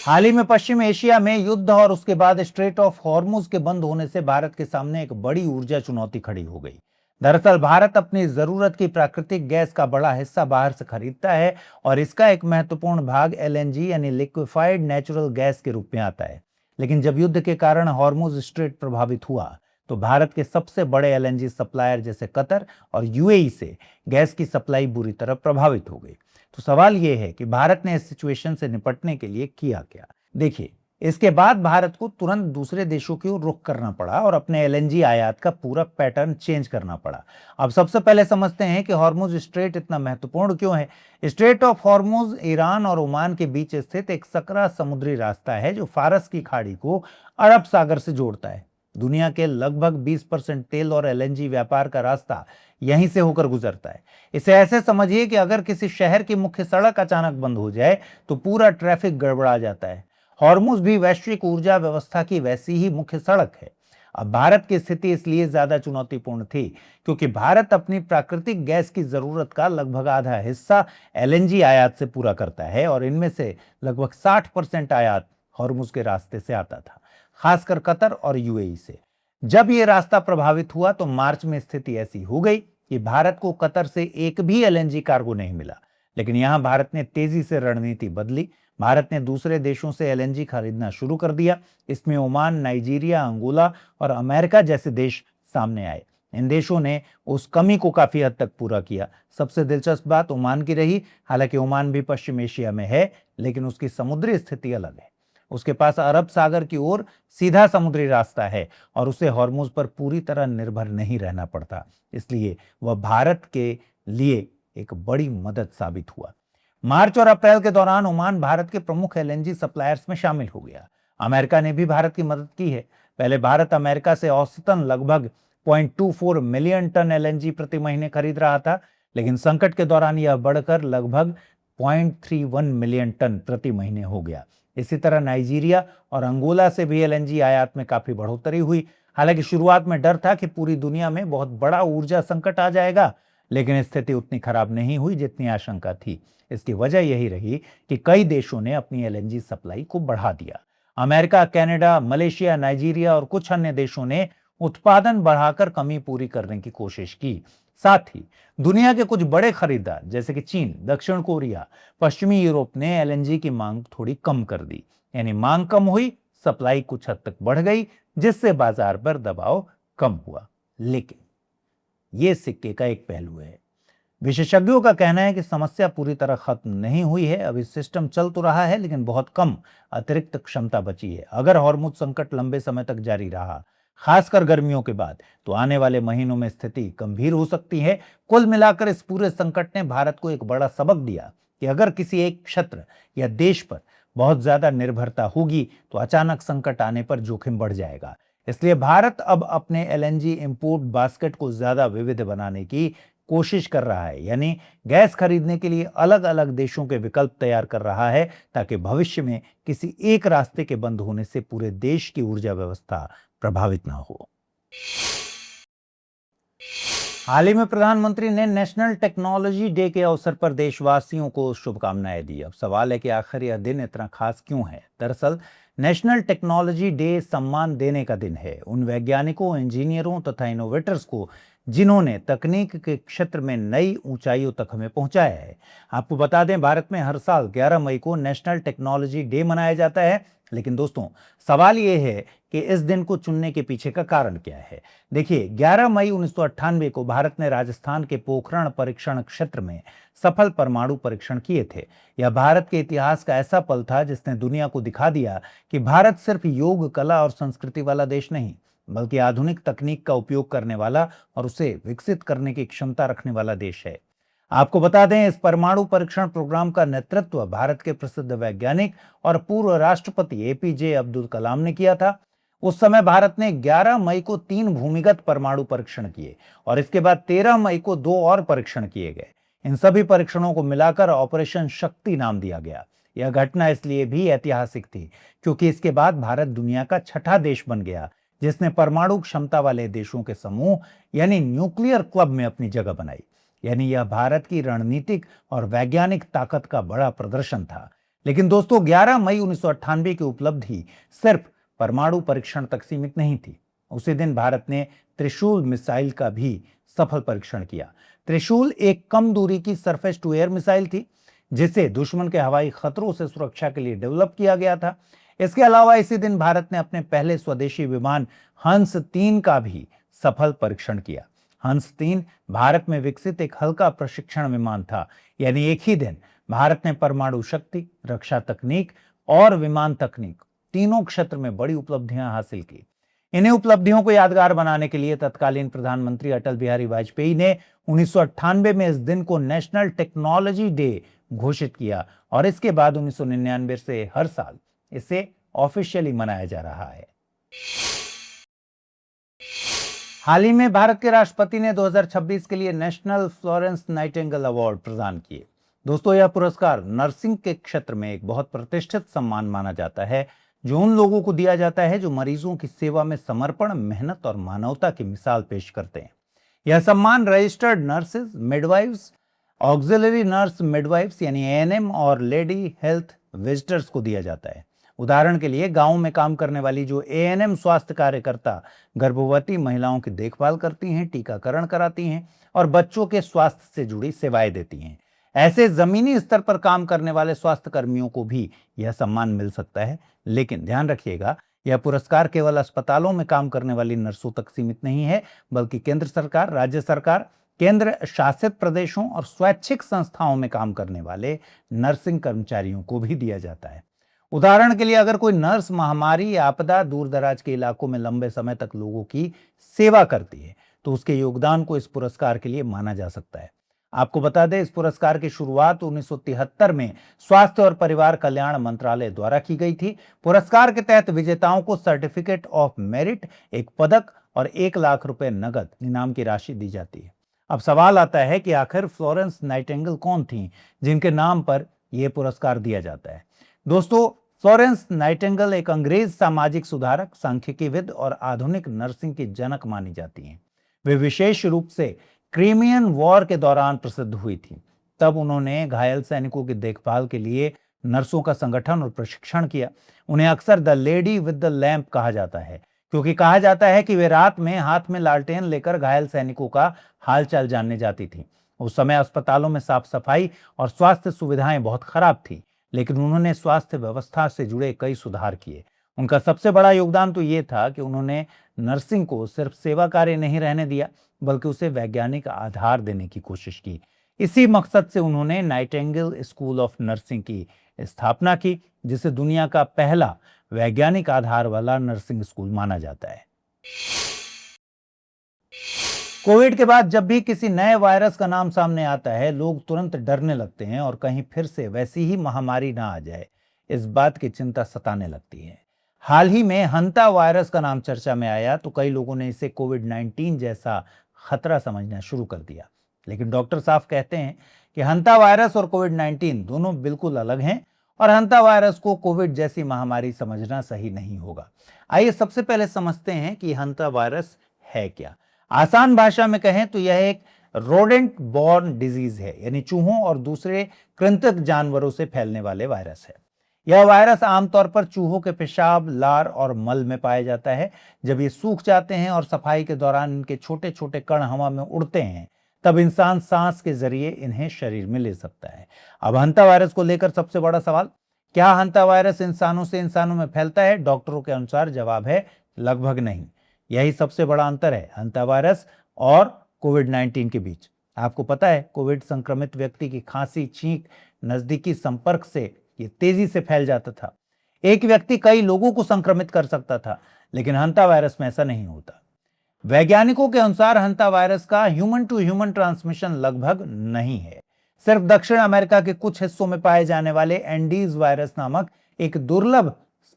Speaker 1: हाल ही में पश्चिम एशिया में युद्ध और उसके बाद स्ट्रेट ऑफ हॉर्मुज के बंद होने से भारत के सामने एक बड़ी ऊर्जा चुनौती खड़ी हो गई। दरअसल भारत अपनी जरूरत की प्राकृतिक गैस का बड़ा हिस्सा बाहर से खरीदता है और इसका एक महत्वपूर्ण भाग एलएनजी यानी लिक्विफाइड नेचुरल गैस के रूप में आता है। लेकिन जब युद्ध के कारण हॉर्मुज स्ट्रेट प्रभावित हुआ तो भारत के सबसे बड़े एलएनजी सप्लायर जैसे कतर और यूएई से गैस की सप्लाई बुरी तरह प्रभावित हो गई। तो सवाल यह है कि भारत ने इस सिचुएशन से निपटने के लिए किया क्या? देखिए, इसके बाद भारत को तुरंत दूसरे देशों की ओर रुख करना पड़ा और अपने एलएनजी आयात का पूरा पैटर्न चेंज करना पड़ा। अब सबसे पहले समझते हैं कि हॉर्मुज स्ट्रेट इतना महत्वपूर्ण क्यों है। स्ट्रेट ऑफ हॉर्मुज ईरान और ओमान के बीच स्थित एक सकरा समुद्री रास्ता है जो फारस की खाड़ी को अरब सागर से जोड़ता है। दुनिया के लगभग 20% तेल और एलएनजी व्यापार का रास्ता यहीं से होकर गुजरता है। इसे ऐसे समझिए कि अगर किसी शहर की मुख्य सड़क अचानक बंद हो जाए तो पूरा ट्रैफिक गड़बड़ा जाता है हॉर्मुज भी वैश्विक ऊर्जा व्यवस्था की वैसी ही मुख्य सड़क है। अब भारत की स्थिति इसलिए ज्यादा चुनौतीपूर्ण थी क्योंकि भारत अपनी प्राकृतिक गैस की जरूरत का लगभग आधा हिस्सा एलएनजी आयात से पूरा करता है और इनमें से लगभग 60% आयात हॉर्मुज के रास्ते से आता था, खासकर कतर और यूएई से। जब यह रास्ता प्रभावित हुआ तो मार्च में स्थिति ऐसी हो गई कि भारत को कतर से एक भी एलएनजी कार्गो नहीं मिला। लेकिन यहां भारत ने तेजी से रणनीति बदली। भारत ने दूसरे देशों से एलएनजी खरीदना शुरू कर दिया। इसमें ओमान, नाइजीरिया, अंगोला और अमेरिका जैसे देश सामने आए। इन देशों ने उस कमी को काफी हद तक पूरा किया। सबसे दिलचस्प बात ओमान की रही। हालांकि ओमान भी पश्चिम एशिया में है, लेकिन उसकी समुद्री स्थिति अलग है। उसके पास अरब सागर की ओर सीधा समुद्री रास्ता है और उसे हॉर्मुज पर पूरी तरह निर्भर नहीं रहना पड़ता। इसलिए वह भारत के लिए एक बड़ी मदद साबित हुआ। मार्च और अप्रैल के दौरान ओमान भारत के प्रमुख एलएनजी सप्लायर्स में शामिल हो गया। अमेरिका ने भी भारत की मदद की है। पहले भारत अमेरिका से औसतन लगभग 0.24 मिलियन टन एलएनजी प्रति महीने खरीद रहा था, लेकिन संकट के दौरान यह बढ़कर लगभग 0.31 मिलियन टन प्रति महीने हो गया। इसी तरह नाइजीरिया और अंगोला से भी एलएनजी आयात में काफी बढ़ोतरी हुई। हालांकि शुरुआत में डर था कि पूरी दुनिया में बहुत बड़ा ऊर्जा संकट आ जाएगा, लेकिन स्थिति उतनी खराब नहीं हुई जितनी आशंका थी। इसकी वजह यही रही कि कई देशों ने अपनी एलएनजी सप्लाई को बढ़ा दिया। अमेरिका, कनाडा, मलेशिया, नाइजीरिया और कुछ अन्य देशों ने उत्पादन बढ़ाकर कमी पूरी करने की कोशिश की। साथ ही दुनिया के कुछ बड़े खरीदार जैसे कि चीन, दक्षिण कोरिया, पश्चिमी यूरोप ने एलएनजी की मांग थोड़ी कम कर दी। यानी मांग कम हुई, सप्लाई कुछ हद तक बढ़ गई, जिससे बाजार पर दबाव कम हुआ। लेकिन यह सिक्के का एक पहलू है। विशेषज्ञों का कहना है कि समस्या पूरी तरह खत्म नहीं हुई है। अभी सिस्टम चल तो रहा है, लेकिन बहुत कम अतिरिक्त क्षमता बची है। अगर हॉर्मुज संकट लंबे समय तक जारी रहा, खासकर गर्मियों के बाद, तो आने वाले महीनों में स्थिति गंभीर हो सकती है। कुल मिलाकर इस पूरे संकट ने भारत को एक बड़ा सबक दिया कि अगर किसी एक क्षेत्र या देश पर बहुत ज्यादा निर्भरता होगी तो अचानक संकट आने पर जोखिम बढ़ जाएगा। इसलिए भारत अब अपने एलएनजी इंपोर्ट बास्केट को ज्यादा विविध बनाने की कोशिश कर रहा है। यानी गैस खरीदने के लिए अलग अलग देशों के विकल्प तैयार कर रहा है, ताकि भविष्य में किसी एक रास्ते के बंद होने से पूरे देश की ऊर्जा व्यवस्था प्रभावित ना हो। हाल ही में प्रधानमंत्री ने नेशनल टेक्नोलॉजी डे के अवसर पर देशवासियों को शुभकामनाएं दी। अब सवाल है कि आखिर यह दिन इतना खास क्यों है? दरअसल नेशनल टेक्नोलॉजी डे सम्मान देने का दिन है उन वैज्ञानिकों, इंजीनियरों तथा इनोवेटर्स को जिन्होंने तकनीक के क्षेत्र में नई ऊंचाइयों तक हमें पहुंचाया है। आपको बता दें, भारत में हर साल 11 मई को नेशनल टेक्नोलॉजी डे मनाया जाता है। लेकिन दोस्तों, सवाल यह है कि इस दिन को चुनने के पीछे का कारण क्या है। देखिए, 11 मई 1998 को भारत ने राजस्थान के पोखरण परीक्षण क्षेत्र में सफल परमाणु परीक्षण किए थे। यह भारत के इतिहास का ऐसा पल था जिसने दुनिया को दिखा दिया कि भारत सिर्फ योग, कला और संस्कृति वाला देश नहीं, बल्कि आधुनिक तकनीक का उपयोग करने वाला और उसे विकसित करने की क्षमता रखने वाला देश है। आपको बता दें, इस परमाणु परीक्षण प्रोग्राम का नेतृत्व भारत के प्रसिद्ध वैज्ञानिक और पूर्व राष्ट्रपति एपीजे अब्दुल कलाम ने किया था। उस समय भारत ने 11 मई को 3 भूमिगत परमाणु परीक्षण किए और इसके बाद 13 मई को 2 और परीक्षण किए गए। इन सभी परीक्षणों को मिलाकर ऑपरेशन शक्ति नाम दिया गया। यह घटना इसलिए भी ऐतिहासिक थी क्योंकि इसके बाद भारत दुनिया का छठा देश बन गया जिसने परमाणु क्षमता वाले देशों के समूह यानी न्यूक्लियर क्लब में अपनी जगह बनाई। यानी यह भारत की रणनीतिक और वैज्ञानिक ताकत का बड़ा प्रदर्शन था। लेकिन दोस्तों, 11 मई 1998 की उपलब्धि सिर्फ परमाणु परीक्षण तक सीमित नहीं थी। उसी दिन भारत ने त्रिशूल मिसाइल का भी सफल परीक्षण किया। त्रिशूल एक कम दूरी की सरफेस टू एयर मिसाइल थी जिसे दुश्मन के हवाई खतरों से सुरक्षा के लिए डेवलप किया गया था। इसके अलावा इसी दिन भारत ने अपने पहले स्वदेशी विमान हंस 3 का भी सफल परीक्षण किया। हंस 3 भारत में विकसित एक हल्का प्रशिक्षण विमान था। यानी एक ही दिन भारत ने परमाणु शक्ति, रक्षा तकनीक और विमान तकनीक तीनों क्षेत्र में बड़ी उपलब्धियां हासिल की। इन्हीं उपलब्धियों को यादगार बनाने के लिए तत्कालीन प्रधानमंत्री अटल बिहारी वाजपेयी ने 1998 में इस दिन को नेशनल टेक्नोलॉजी डे घोषित किया और इसके बाद 1999 से हर साल इसे ऑफिशियली मनाया जा रहा है। हाल ही में भारत के राष्ट्रपति ने 2026 के लिए नेशनल फ्लोरेंस नाइटिंगेल अवार्ड प्रदान किए। दोस्तों, यह पुरस्कार नर्सिंग के क्षेत्र में एक बहुत प्रतिष्ठित सम्मान माना जाता है, जो उन लोगों को दिया जाता है जो मरीजों की सेवा में समर्पण, मेहनत और मानवता की मिसाल पेश करते हैं। यह सम्मान registered nurses, midwives, auxiliary nurse midwives यानी एएनएम और लेडी हेल्थ विजिटर्स को दिया जाता है। उदाहरण के लिए गांव में काम करने वाली जो एएनएम स्वास्थ्य कार्यकर्ता गर्भवती महिलाओं की देखभाल करती हैं, टीकाकरण कराती हैं और बच्चों के स्वास्थ्य से जुड़ी सेवाएं देती हैं, ऐसे जमीनी स्तर पर काम करने वाले स्वास्थ्य कर्मियों को भी यह सम्मान मिल सकता है। लेकिन ध्यान रखिएगा, यह पुरस्कार केवल अस्पतालों में काम करने वाली नर्सों तक सीमित नहीं है, बल्कि केंद्र सरकार, राज्य सरकार, केंद्र शासित प्रदेशों और स्वैच्छिक संस्थाओं में काम करने वाले नर्सिंग कर्मचारियों को भी दिया जाता है। उदाहरण के लिए, अगर कोई नर्स महामारी या आपदा, दूर दराज के इलाकों में लंबे समय तक लोगों की सेवा करती है, तो उसके योगदान को इस पुरस्कार के लिए माना जा सकता है। आपको बता दें, इस पुरस्कार की शुरुआत 1973 में स्वास्थ्य और परिवार कल्याण मंत्रालय द्वारा की गई थी। पुरस्कार के तहत विजेताओं को सर्टिफिकेट ऑफ मेरिट, एक पदक और 1 लाख रुपए नगद इनाम की राशि दी जाती है। अब सवाल आता है कि आखिर फ्लोरेंस नाइटिंगेल कौन थी जिनके नाम पर यह पुरस्कार दिया जाता है। दोस्तों, फ्लोरेंस नाइटिंगेल एक अंग्रेज सामाजिक सुधारक, सांख्यिकीविद और आधुनिक नर्सिंग की जनक मानी जाती हैं। वे विशेष रूप से क्रीमियन वॉर के दौरान प्रसिद्ध हुई थी। तब उन्होंने घायल सैनिकों की देखभाल के लिए नर्सों का संगठन और प्रशिक्षण किया। उन्हें अक्सर the lady with the lamp कहा जाता है, क्योंकि कहा जाता है कि वे रात में हाथ में लालटेन लेकर घायल सैनिकों का हालचाल जानने जाती थी। उस समय अस्पतालों में साफ सफाई और स्वास्थ्य सुविधाएं बहुत खराब थी, लेकिन उन्होंने स्वास्थ्य व्यवस्था से जुड़े कई सुधार किए। उनका सबसे बड़ा योगदान तो ये था कि उन्होंने नर्सिंग को सिर्फ सेवा कार्य नहीं रहने दिया, बल्कि उसे वैज्ञानिक आधार देने की कोशिश की। इसी मकसद से उन्होंने नाइटिंगेल स्कूल ऑफ नर्सिंग की स्थापना की, जिसे दुनिया का पहला वैज्ञानिक आधार वाला नर्सिंग स्कूल माना जाता है। कोविड के बाद जब भी किसी नए वायरस का नाम सामने आता है, लोग तुरंत डरने लगते हैं और कहीं फिर से वैसी ही महामारी ना आ जाए, इस बात की चिंता सताने लगती है। हाल ही में हंता वायरस का नाम चर्चा में आया तो कई लोगों ने इसे कोविड-19 जैसा खतरा समझना शुरू कर दिया। लेकिन डॉक्टर साफ कहते हैं कि हंता वायरस और कोविड-19 दोनों बिल्कुल अलग हैं और हंता वायरस को कोविड जैसी महामारी समझना सही नहीं होगा। आइए सबसे पहले समझते हैं कि हंता वायरस है क्या। आसान भाषा में कहें तो यह एक रोडेंट बॉर्न डिजीज है, यानी चूहों और दूसरे कृंतक जानवरों से फैलने वाले वायरस है। यह वायरस आमतौर पर चूहों के पेशाब, लार और मल में पाया जाता है। जब ये सूख जाते हैं और सफाई के दौरान इनके छोटे छोटे कण हवा में उड़ते हैं, तब इंसान सांस के जरिए इन्हें शरीर में ले सकता है। अब हंता वायरस को लेकर सबसे बड़ा सवाल, क्या हंता वायरस इंसानों से इंसानों में फैलता है? डॉक्टरों के अनुसार जवाब है लगभग नहीं। यही सबसे बड़ा अंतर है हंता वायरस और कोविड-19 के बीच। आपको पता है, कोविड संक्रमित व्यक्ति की खांसी, छींक, नजदीकी संपर्क से ये तेजी से फैल जाता था। एक व्यक्ति कई लोगों को संक्रमित कर सकता था, लेकिन हंता वायरस में ऐसा नहीं होता। वैज्ञानिकों के अनुसार हंता वायरस का ह्यूमन टू ह्यूमन ट्रांसमिशन लगभग नहीं है। सिर्फ दक्षिण अमेरिका के कुछ हिस्सों में पाए जाने वाले एंडीज वायरस नामक एक दुर्लभ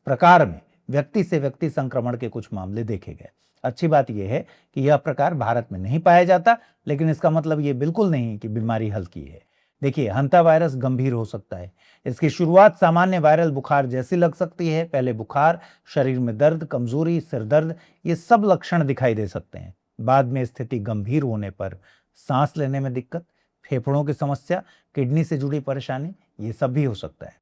Speaker 1: प्रकार में व्यक्ति से व्यक्ति संक्रमण के कुछ मामले देखे गए। अच्छी बात यह है कि यह प्रकार भारत में नहीं पाया जाता, लेकिन इसका मतलब यह बिल्कुल नहीं कि बीमारी हल्की है। देखिए, हंता वायरस गंभीर हो सकता है। इसकी शुरुआत सामान्य वायरल बुखार जैसी लग सकती है। पहले बुखार, शरीर में दर्द, कमजोरी, सिर दर्द, ये सब लक्षण दिखाई दे सकते हैं। बाद में स्थिति गंभीर होने पर सांस लेने में दिक्कत, फेफड़ों की समस्या, किडनी से जुड़ी परेशानी, ये सब भी हो सकता है।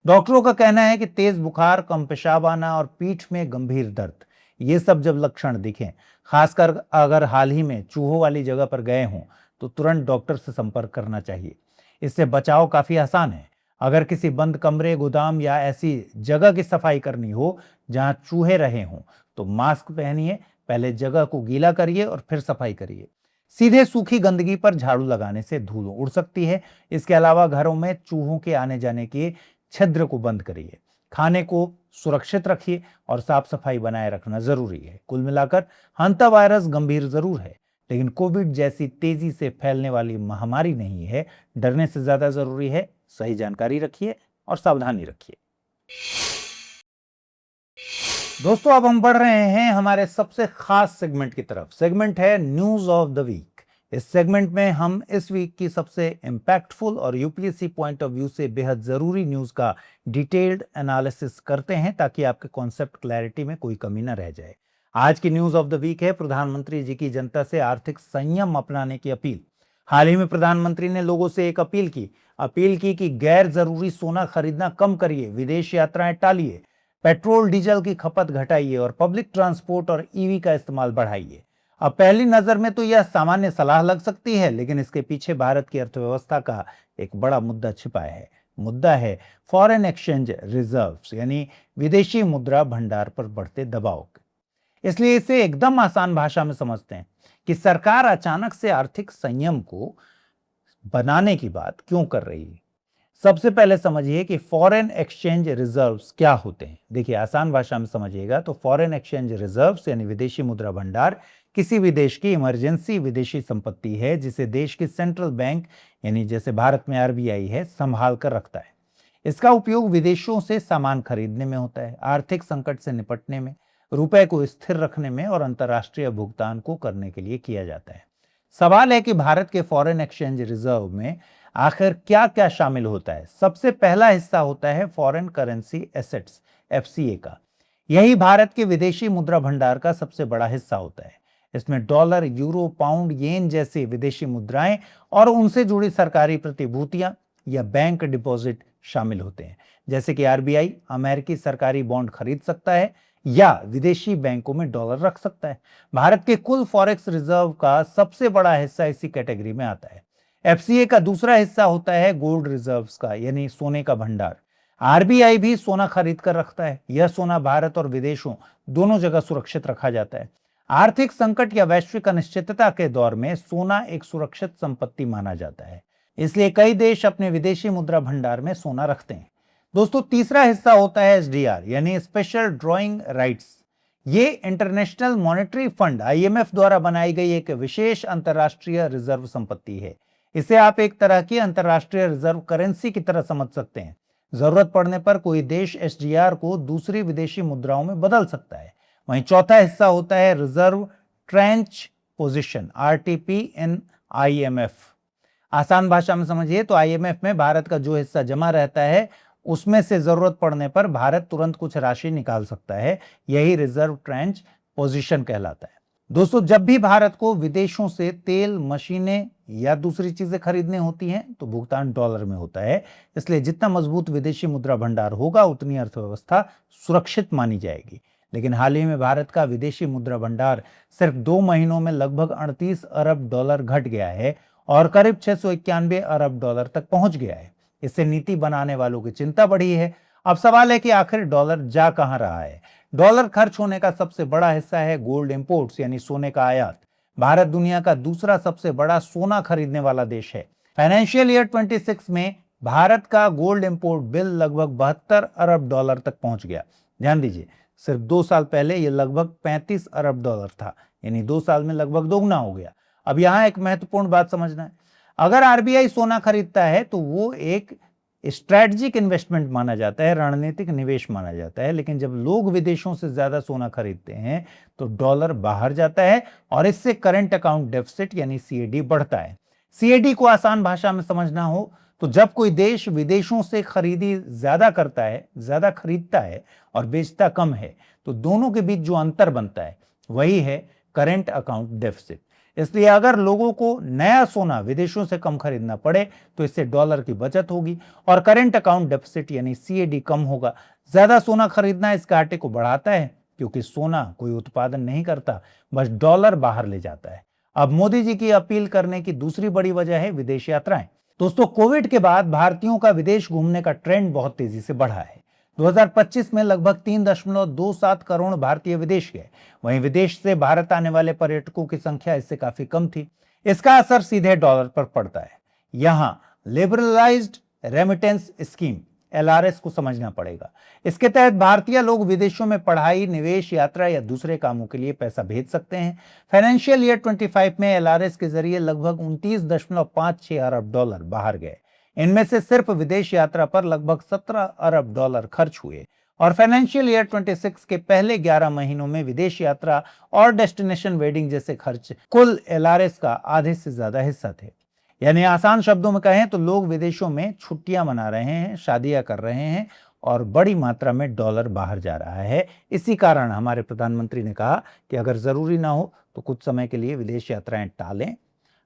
Speaker 1: डॉक्टरों का कहना है कि तेज बुखार, कम पेशाब आना और पीठ में गंभीर दर्द, ये सब जब लक्षण दिखें, खासकर अगर हाल ही में चूहों वाली जगह पर गए हों, तो तुरंत डॉक्टर से संपर्क करना चाहिए। इससे बचाव काफी आसान है। अगर किसी बंद कमरे, गोदाम या ऐसी जगह की सफाई करनी हो जहां चूहे रहे हों, तो मास्क पहनिए, पहले जगह को गीला करिए और फिर सफाई करिए। सीधे सूखी गंदगी पर झाड़ू लगाने से धूल उड़ सकती है। इसके अलावा घरों में चूहों के आने जाने के छिद्र को बंद करिए। खाने को सुरक्षित रखिए और साफ सफाई बनाए रखना जरूरी है। कुल मिलाकर हंता वायरस गंभीर जरूर है, लेकिन कोविड जैसी तेजी से फैलने वाली महामारी नहीं है। डरने से ज्यादा जरूरी है सही जानकारी रखिए और सावधानी रखिए। दोस्तों, अब हम बढ़ रहे हैं हमारे सबसे खास सेगमेंट की तरफ। सेगमेंट है न्यूज ऑफ द वीक। इस सेगमेंट में हम इस वीक की सबसे इम्पैक्टफुल और यूपीएससी पॉइंट ऑफ व्यू से बेहद जरूरी न्यूज का डिटेल्ड एनालिसिस करते हैं ताकि आपके कॉन्सेप्ट क्लैरिटी में कोई कमी न रह जाए। आज की न्यूज ऑफ द वीक है प्रधानमंत्री जी की जनता से आर्थिक संयम अपनाने की अपील। हाल ही में प्रधानमंत्री ने लोगों से एक अपील की कि गैर जरूरी सोना खरीदना कम करिए, विदेश यात्राएं टालिए, पेट्रोल डीजल की खपत घटाइए और पब्लिक ट्रांसपोर्ट और ईवी का इस्तेमाल बढ़ाइए। अब पहली नजर में तो यह सामान्य सलाह लग सकती है, लेकिन इसके पीछे भारत की अर्थव्यवस्था का एक बड़ा मुद्दा छिपा है। मुद्दा है फॉरेन एक्सचेंज रिजर्व्स यानी विदेशी मुद्रा भंडार पर बढ़ते दबाव। इसलिए इसे एकदम आसान भाषा में समझते हैं कि सरकार अचानक से आर्थिक संयम को बनाने की बात क्यों कर रही है। सबसे पहले समझिए कि फॉरेन एक्सचेंज रिजर्व्स क्या होते हैं। देखिए, आसान भाषा में समझिएगा तो फॉरेन एक्सचेंज रिजर्व्स यानी विदेशी मुद्रा भंडार किसी भी देश की इमरजेंसी विदेशी संपत्ति है जिसे देश की सेंट्रल बैंक यानी जैसे भारत में आरबीआई है संभाल कर रखता है। इसका उपयोग विदेशों से सामान खरीदने में होता है, आर्थिक संकट से निपटने में, रुपए को स्थिर रखने में और अंतर्राष्ट्रीय भुगतान को करने के लिए किया जाता है। सवाल है कि भारत के फॉरेन एक्सचेंज रिजर्व में आखिर क्या क्या शामिल होता है। सबसे पहला हिस्सा होता है फॉरेन करेंसी एसेट्स एफसीए का। यही भारत के विदेशी मुद्रा भंडार का सबसे बड़ा हिस्सा होता है। इसमें डॉलर, यूरो, पाउंड, येन जैसी विदेशी मुद्राएं और उनसे जुड़ी सरकारी प्रतिभूतियां या बैंक डिपॉजिट शामिल होते हैं। जैसे कि आरबीआई अमेरिकी सरकारी बॉन्ड खरीद सकता है या विदेशी बैंकों में डॉलर रख सकता है। भारत के कुल फॉरेक्स रिजर्व का सबसे बड़ा हिस्सा इसी कैटेगरी में आता है। एफसीए का दूसरा हिस्सा होता है गोल्ड रिजर्व्स का यानी सोने का भंडार। आरबीआई भी सोना खरीद कर रखता है। यह सोना भारत और विदेशों दोनों जगह सुरक्षित रखा जाता है। आर्थिक संकट या वैश्विक अनिश्चितता के दौर में सोना एक सुरक्षित संपत्ति माना जाता है, इसलिए कई देश अपने विदेशी मुद्रा भंडार में सोना रखते हैं। दोस्तों, तीसरा हिस्सा होता है एसडीआर यानी स्पेशल ड्रॉइंग राइट्स। ये इंटरनेशनल मॉनेटरी फंड आईएमएफ द्वारा बनाई गई एक विशेष अंतर्राष्ट्रीय रिजर्व संपत्ति है। इसे आप एक तरह की अंतर्राष्ट्रीय रिजर्व करेंसी की तरह समझ सकते हैं। जरूरत पड़ने पर कोई देश एसडीआर को दूसरी विदेशी मुद्राओं में बदल सकता है। वहीं चौथा हिस्सा होता है रिजर्व ट्रेंच पोजीशन आरटीपी इन आईएमएफ। आसान भाषा में समझिए तो आईएमएफ में भारत का जो हिस्सा जमा रहता है उसमें से जरूरत पड़ने पर भारत तुरंत कुछ राशि निकाल सकता है। यही रिजर्व ट्रेंच पोजीशन कहलाता है। दोस्तों, जब भी भारत को विदेशों से तेल, मशीनें या दूसरी चीजें खरीदनी होती हैं तो भुगतान डॉलर में होता है। इसलिए जितना मजबूत विदेशी मुद्रा भंडार होगा उतनी अर्थव्यवस्था सुरक्षित मानी जाएगी। लेकिन हाल ही में भारत का विदेशी मुद्रा भंडार सिर्फ 2 महीनों में लगभग 38 अरब डॉलर घट गया है और करीब 691 अरब डॉलर तक पहुंच गया है। इससे नीति बनाने वालों की चिंता बढ़ी है। अब सवाल है कि आखिर डॉलर जा कहां रहा है। डॉलर खर्च होने का सबसे बड़ा हिस्सा है गोल्ड इंपोर्ट्स यानी सोने का आयात। भारत दुनिया का दूसरा सबसे बड़ा सोना खरीदने वाला देश है। फाइनेंशियल ईयर 26 में भारत का गोल्ड इंपोर्ट बिल लगभग 72 अरब डॉलर तक पहुंच गया। ध्यान दीजिए, सिर्फ 2 साल पहले यह लगभग 35 अरब डॉलर था, यानी 2 साल में लगभग दोगुना हो गया। अब यहां एक महत्वपूर्ण बात समझना है। अगर आरबीआई सोना खरीदता है तो वो एक स्ट्रैटेजिक इन्वेस्टमेंट माना जाता है, रणनीतिक निवेश माना जाता है। लेकिन जब लोग विदेशों से ज्यादा सोना खरीदते हैं तो डॉलर बाहर जाता है और इससे करंट अकाउंट डेफिसिट यानी सीएडी बढ़ता है। सीएडी को आसान भाषा में समझना हो तो जब कोई देश विदेशों से खरीदी ज्यादा करता है, ज्यादा खरीदता है और बेचता कम है, तो दोनों के बीच जो अंतर बनता है वही है करंट अकाउंट डेफिसिट। इसलिए अगर लोगों को नया सोना विदेशों से कम खरीदना पड़े तो इससे डॉलर की बचत होगी और करंट अकाउंट डेफिसिट यानी सीएडी कम होगा। ज्यादा सोना खरीदना इस घाटे को बढ़ाता है क्योंकि सोना कोई उत्पादन नहीं करता, बस डॉलर बाहर ले जाता है। अब मोदी जी की अपील करने की दूसरी बड़ी वजह है विदेश यात्राएं। दोस्तों, कोविड के बाद भारतीयों का विदेश घूमने का ट्रेंड बहुत तेजी से बढ़ा है। 2025 में लगभग 3.27 करोड़ भारतीय विदेश गए। वहीं विदेश से भारत आने वाले पर्यटकों की संख्या इससे काफी कम थी। इसका असर सीधे डॉलर पर पड़ता है। यहां लिबरलाइज्ड रेमिटेंस स्कीम एलआरएस को समझना पड़ेगा। इसके तहत भारतीय लोग विदेशों में पढ़ाई, निवेश, यात्रा या दूसरे कामों के लिए पैसा भेज सकते हैं। फाइनेंशियल ईयर 25 में एलआरएस के जरिए लगभग 29.56 अरब डॉलर बाहर गए। इनमें से सिर्फ विदेश यात्रा पर लगभग 17 अरब डॉलर खर्च हुए और फाइनेंशियल ईयर 26 के पहले 11 महीनों में विदेश यात्रा और डेस्टिनेशन वेडिंग जैसे खर्च कुल एलआरएस का आधे से ज्यादा हिस्सा थे। यानी आसान शब्दों में कहें तो लोग विदेशों में छुट्टियां मना रहे हैं, शादियां कर रहे हैं और बड़ी मात्रा में डॉलर बाहर जा रहा है। इसी कारण हमारे प्रधानमंत्री ने कहा कि अगर जरूरी ना हो तो कुछ समय के लिए विदेश यात्राएं टालें,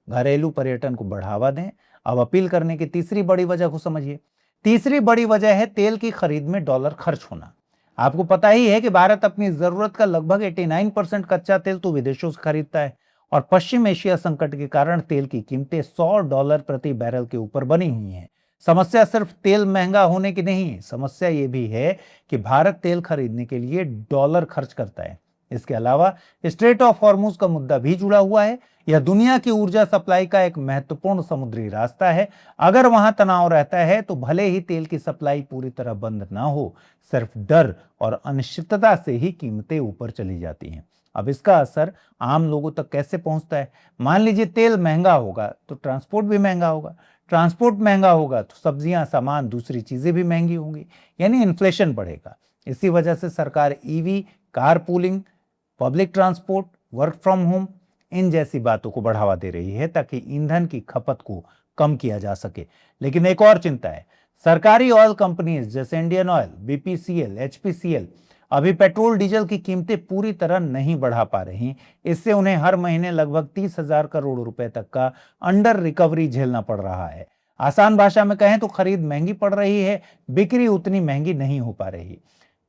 Speaker 1: घरेलू पर्यटन को बढ़ावा दें। अब अपील करने की तीसरी बड़ी वजह को समझिए। तीसरी बड़ी वजह है तेल की खरीद में डॉलर खर्च होना। आपको पता ही है कि भारत अपनी जरूरत का लगभग 89% कच्चा तेल तो विदेशों से खरीदता है और पश्चिम एशिया संकट के कारण तेल की कीमतें $100 प्रति बैरल के ऊपर बनी हुई हैं। समस्या सिर्फ तेल महंगा होने की नहीं, समस्या ये भी है कि भारत तेल खरीदने के लिए डॉलर खर्च करता है। इसके अलावा स्ट्रेट ऑफ हॉर्मुज का मुद्दा भी जुड़ा हुआ है। यह दुनिया की ऊर्जा सप्लाई का एक महत्वपूर्ण समुद्री रास्ता है। अगर वहां तनाव रहता है तो भले ही तेल की सप्लाई पूरी तरह बंद ना हो, सिर्फ डर और अनिश्चितता से ही कीमतें ऊपर चली जाती हैं। अब इसका असर आम लोगों तक कैसे पहुंचता है? मान लीजिए तेल महंगा होगा तो ट्रांसपोर्ट भी महंगा होगा, ट्रांसपोर्ट महंगा होगा तो सब्जियां, सामान, दूसरी चीजें भी महंगी होंगी, यानी इन्फ्लेशन बढ़ेगा। इसी वजह से सरकार EV, car pooling, public transport, work from home, इन जैसी बातों को बढ़ावा दे रही है ताकि ईंधन की खपत को कम किया जा सके। लेकिन एक और चिंता है, सरकारी ऑयल कंपनीज जैसे इंडियन ऑयल, बीपीसीएल, एचपीसीएल अभी पेट्रोल डीजल की कीमतें पूरी तरह नहीं बढ़ा पा रही। इससे उन्हें हर महीने लगभग 30,000 करोड़ रुपए तक का अंडर रिकवरी झेलना पड़ रहा है। आसान भाषा में कहें तो खरीद महंगी पड़ रही है, बिक्री उतनी महंगी नहीं हो पा रही।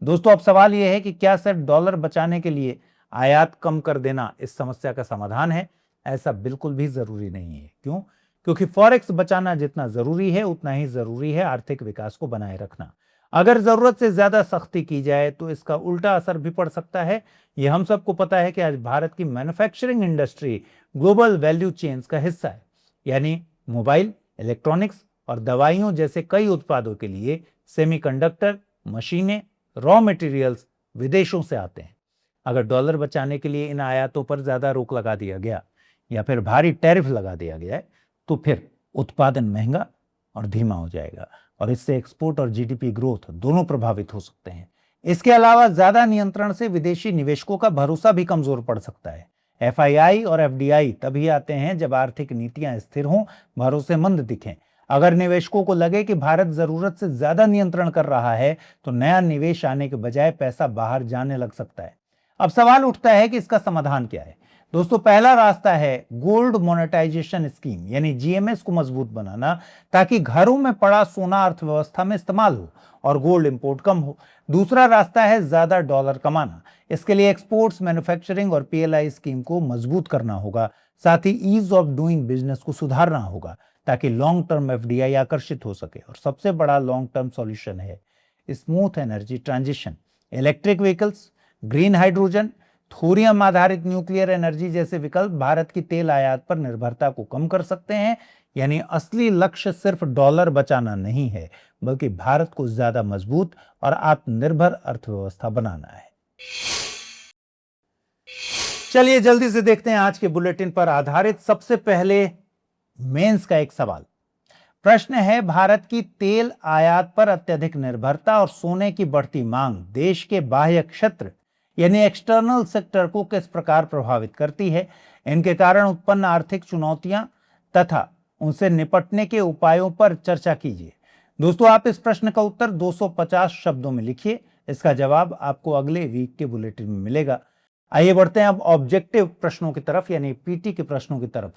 Speaker 1: दोस्तों, अब सवाल यह है कि क्या सिर्फ डॉलर बचाने के लिए आयात कम कर देना इस समस्या का समाधान है? ऐसा बिल्कुल भी जरूरी नहीं है। क्यों? क्योंकि फॉरेक्स बचाना जितना जरूरी है उतना ही जरूरी है आर्थिक विकास को बनाए रखना। अगर जरूरत से ज्यादा सख्ती की जाए तो इसका उल्टा असर भी पड़ सकता है। यह हम सबको पता है कि आज भारत की manufacturing industry global value chains का हिस्सा है। यानी मोबाइल, इलेक्ट्रॉनिक्स और दवाइयों जैसे कई उत्पादों के लिए सेमीकंडक्टर, मशीनें, रॉ मटेरियल्स विदेशों से आते हैं। अगर डॉलर बचाने के लिए इन आयातों पर ज्यादा रोक लगा दिया गया या फिर भारी टैरिफ लगा दिया गया तो फिर उत्पादन महंगा और धीमा हो जाएगा और इससे एक्सपोर्ट और जीडीपी ग्रोथ दोनों प्रभावित हो सकते हैं। इसके अलावा ज्यादा नियंत्रण से विदेशी निवेशकों का भरोसा भी कमजोर पड़ सकता है। एफआईआई और एफडीआई तभी आते हैं जब आर्थिक नीतियां स्थिर हों, भरोसेमंद दिखें। अगर निवेशकों को लगे कि भारत जरूरत से ज्यादा नियंत्रण कर रहा है तो नया निवेश आने के बजाय पैसा बाहर जाने लग सकता है। अब सवाल उठता है कि इसका समाधान क्या है? दोस्तों, पहला रास्ता है गोल्ड मोनेटाइजेशन स्कीम यानी जीएमएस को मजबूत बनाना ताकि घरों में पड़ा सोना अर्थव्यवस्था में इस्तेमाल हो और गोल्ड इंपोर्ट कम हो। दूसरा रास्ता है ज्यादा डॉलर कमाना। इसके लिए एक्सपोर्ट्स, मैन्युफैक्चरिंग और पीएलआई स्कीम को मजबूत करना होगा। साथ ही ईज ऑफ डूइंग बिजनेस को सुधारना होगा ताकि लॉन्ग टर्म एफडीआई आकर्षित हो सके। और सबसे बड़ा लॉन्ग टर्म सॉल्यूशन है smooth energy transition. Electric vehicles, green hydrogen, thorium आधारित न्यूक्लियर एनर्जी जैसे विकल्प भारत की तेल आयात पर निर्भरता को कम कर सकते हैं। यानी असली लक्ष्य सिर्फ डॉलर बचाना नहीं है बल्कि भारत को ज्यादा मजबूत और आत्मनिर्भर अर्थव्यवस्था बनाना है। चलिए जल्दी से देखते हैं आज के बुलेटिन पर आधारित सबसे पहले मेंस का एक सवाल। प्रश्न है, भारत की तेल आयात पर अत्यधिक निर्भरता और सोने की बढ़ती मांग देश के बाह्य क्षेत्र यानी एक्सटर्नल सेक्टर को किस प्रकार प्रभावित करती है? इनके कारण उत्पन्न आर्थिक चुनौतियां तथा उनसे निपटने के उपायों पर चर्चा कीजिए। दोस्तों, आप इस प्रश्न का उत्तर 250 शब्दों में लिखिए। इसका जवाब आपको अगले वीक के बुलेटिन में मिलेगा। आइए बढ़ते हैं अब ऑब्जेक्टिव प्रश्नों की तरफ यानी पीटी के प्रश्नों की तरफ।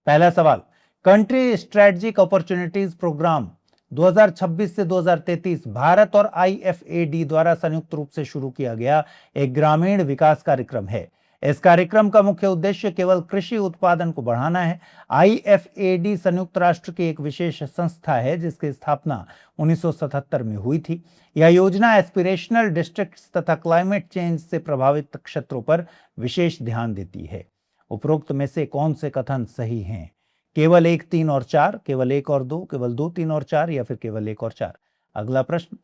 Speaker 1: पहला सवाल, कंट्री स्ट्रेटेजिक अपॉर्चुनिटीज प्रोग्राम 2026 से 2033 भारत और आईएफएडी द्वारा संयुक्त रूप से शुरू किया गया एक ग्रामीण विकास कार्यक्रम है। इस कार्यक्रम का मुख्य उद्देश्य केवल कृषि उत्पादन को बढ़ाना है। आईएफएडी संयुक्त राष्ट्र की एक विशेष संस्था है जिसकी स्थापना 1977 में हुई थी। यह योजना एस्पिरेशनल डिस्ट्रिक्ट्स तथा क्लाइमेट चेंज से प्रभावित क्षेत्रों पर विशेष ध्यान देती है। उपरोक्त में से कौन से कथन सही हैं? केवल 1, 3 और 4, केवल 1 और 2, केवल 2, 3 और 4 या फिर केवल 1 और 4? अगला प्रश्न,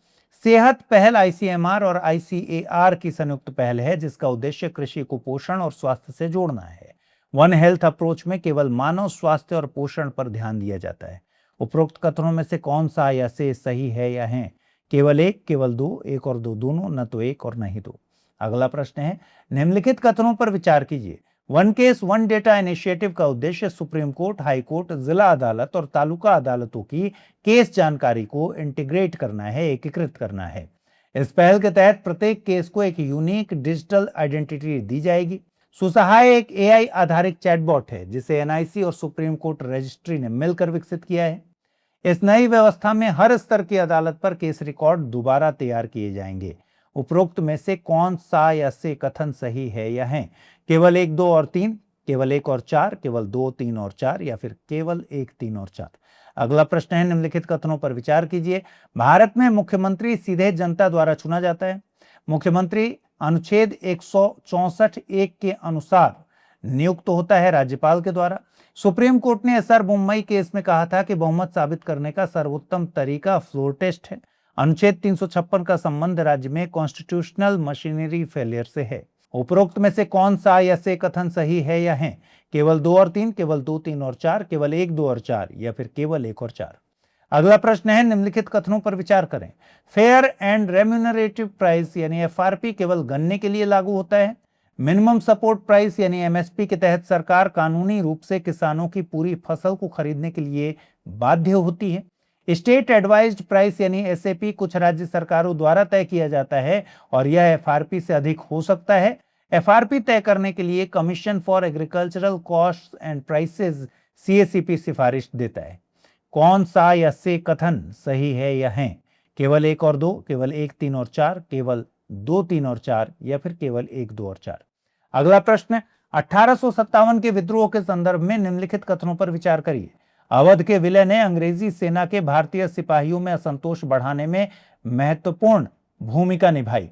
Speaker 1: सेहत पहल आईसीएमआर और आईसीएआर की संयुक्त पहल है जिसका उद्देश्य कृषि को पोषण और स्वास्थ्य से जोड़ना है। वन हेल्थ अप्रोच में केवल मानव स्वास्थ्य और पोषण पर ध्यान दिया जाता है। उपरोक्त कथनों में से कौन सा या से सही है या है? केवल एक, केवल दो, एक और दो दोनों, न तो एक और न ही दो। अगला प्रश्न है, निम्नलिखित कथनों पर विचार कीजिए। One case one data initiative का उद्देश्य सुप्रीम कोर्ट, हाई कोर्ट, जिला अदालत और तालुका अदालतों की केस जानकारी को इंटीग्रेट करना है, एकीकृत करना है। इस पहल के तहत प्रत्येक केस को एक यूनिक डिजिटल आइडेंटिटी दी जाएगी। सुसहाय एक एआई आधारित चैटबॉट है जिसे एनआईसी और सुप्रीम कोर्ट रजिस्ट्री ने मिलकर विकसित किया है। इस नई व्यवस्था में हर स्तर की अदालत पर केस रिकॉर्ड दोबारा तैयार किए जाएंगे। उपरोक्त में से कौन सा या से कथन सही है या है? केवल एक, दो और तीन, केवल एक और चार, केवल दो, तीन और चार, या फिर केवल एक, तीन और चार। अगला प्रश्न है, निम्नलिखित कथनों पर विचार कीजिए। भारत में मुख्यमंत्री सीधे जनता द्वारा चुना जाता है। मुख्यमंत्री अनुच्छेद 164(1) के अनुसार नियुक्त होता है राज्यपाल के द्वारा। सुप्रीम कोर्ट ने एसआर मुंबई केस में कहा था कि बहुमत साबित करने का सर्वोत्तम तरीका फ्लोर टेस्ट है। अनुच्छेद 356 का संबंध राज्य में कॉन्स्टिट्यूशनल मशीनरी फेलियर से है। उपरोक्त में से कौन सा या से कथन सही है या है? केवल दो और तीन, केवल दो, तीन और चार, केवल एक, दो और चार, या फिर केवल एक और चार। अगला प्रश्न है, निम्नलिखित कथनों पर विचार करें। फेयर एंड रेम्यूनरेटिव प्राइस यानी एफआरपी केवल गन्ने के लिए लागू होता है। मिनिमम सपोर्ट प्राइस यानी एमएसपी के तहत सरकार कानूनी रूप से किसानों की पूरी फसल को खरीदने के लिए बाध्य होती है। स्टेट एडवाइज्ड प्राइस यानी एसएपी कुछ राज्य सरकारों द्वारा तय किया जाता है और यह एफआरपी से अधिक हो सकता है। एफआरपी तय करने के लिए commission for agricultural cost and prices CACP सिफारिश देता है। कौन सा या से कथन सही है या है? केवल एक और दो, केवल एक, तीन और चार, केवल दो, तीन और चार, या फिर केवल एक, दो और चार। अगला प्रश्न, 1857 के विद्रोह के संदर्भ में निम्नलिखित कथनों पर विचार करिए। अवध के विलय ने अंग्रेजी सेना के भारतीय सिपाहियों में असंतोष बढ़ाने में महत्वपूर्ण भूमिका निभाई।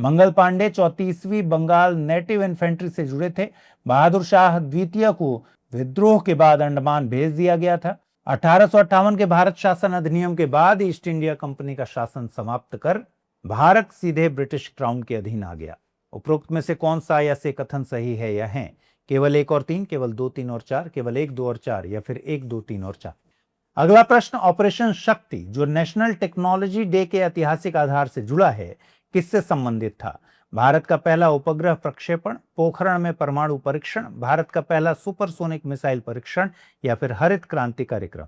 Speaker 1: मंगल पांडे 34वीं बंगाल नेटिव इन्फेंट्री से जुड़े थे। बहादुर शाह द्वितीय को विद्रोह के बाद अंडमान भेज दिया गया था। 1858 के भारत शासन अधिनियम के बाद ईस्ट इंडिया कंपनी का शासन समाप्त कर भारत सीधे ब्रिटिश क्राउन के अधीन आ गया। उपरोक्त में से कौन सा या से कथन सही है या है? केवल एक और तीन, केवल दो, तीन और चार, केवल एक, दो और चार, या फिर एक, दो, तीन और चार। अगला प्रश्न, ऑपरेशन शक्ति जो नेशनल टेक्नोलॉजी डे के ऐतिहासिक आधार से जुड़ा है, किससे संबंधित था? भारत का पहला उपग्रह प्रक्षेपण, पोखरण में परमाणु परीक्षण, भारत का पहला सुपरसोनिक मिसाइल परीक्षण, या फिर हरित क्रांति कार्यक्रम।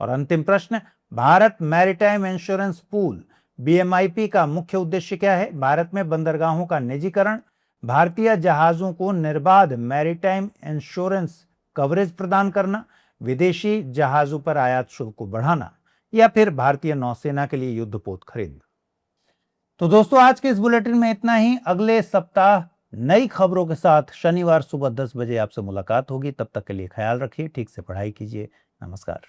Speaker 1: और अंतिम प्रश्न, भारत मैरीटाइम इंश्योरेंस पूल बीएमआईपी का मुख्य उद्देश्य क्या है? भारत में बंदरगाहों का निजीकरण, भारतीय जहाजों को निर्बाध मैरीटाइम इंश्योरेंस कवरेज प्रदान करना, विदेशी जहाजों पर आयात शुल्क को बढ़ाना, या फिर भारतीय नौसेना के लिए युद्धपोत खरीदना। तो दोस्तों, आज के इस बुलेटिन में इतना ही। अगले सप्ताह नई खबरों के साथ शनिवार सुबह 10 बजे आपसे मुलाकात होगी। तब तक के लिए ख्याल रखिए, ठीक से पढ़ाई कीजिए। नमस्कार।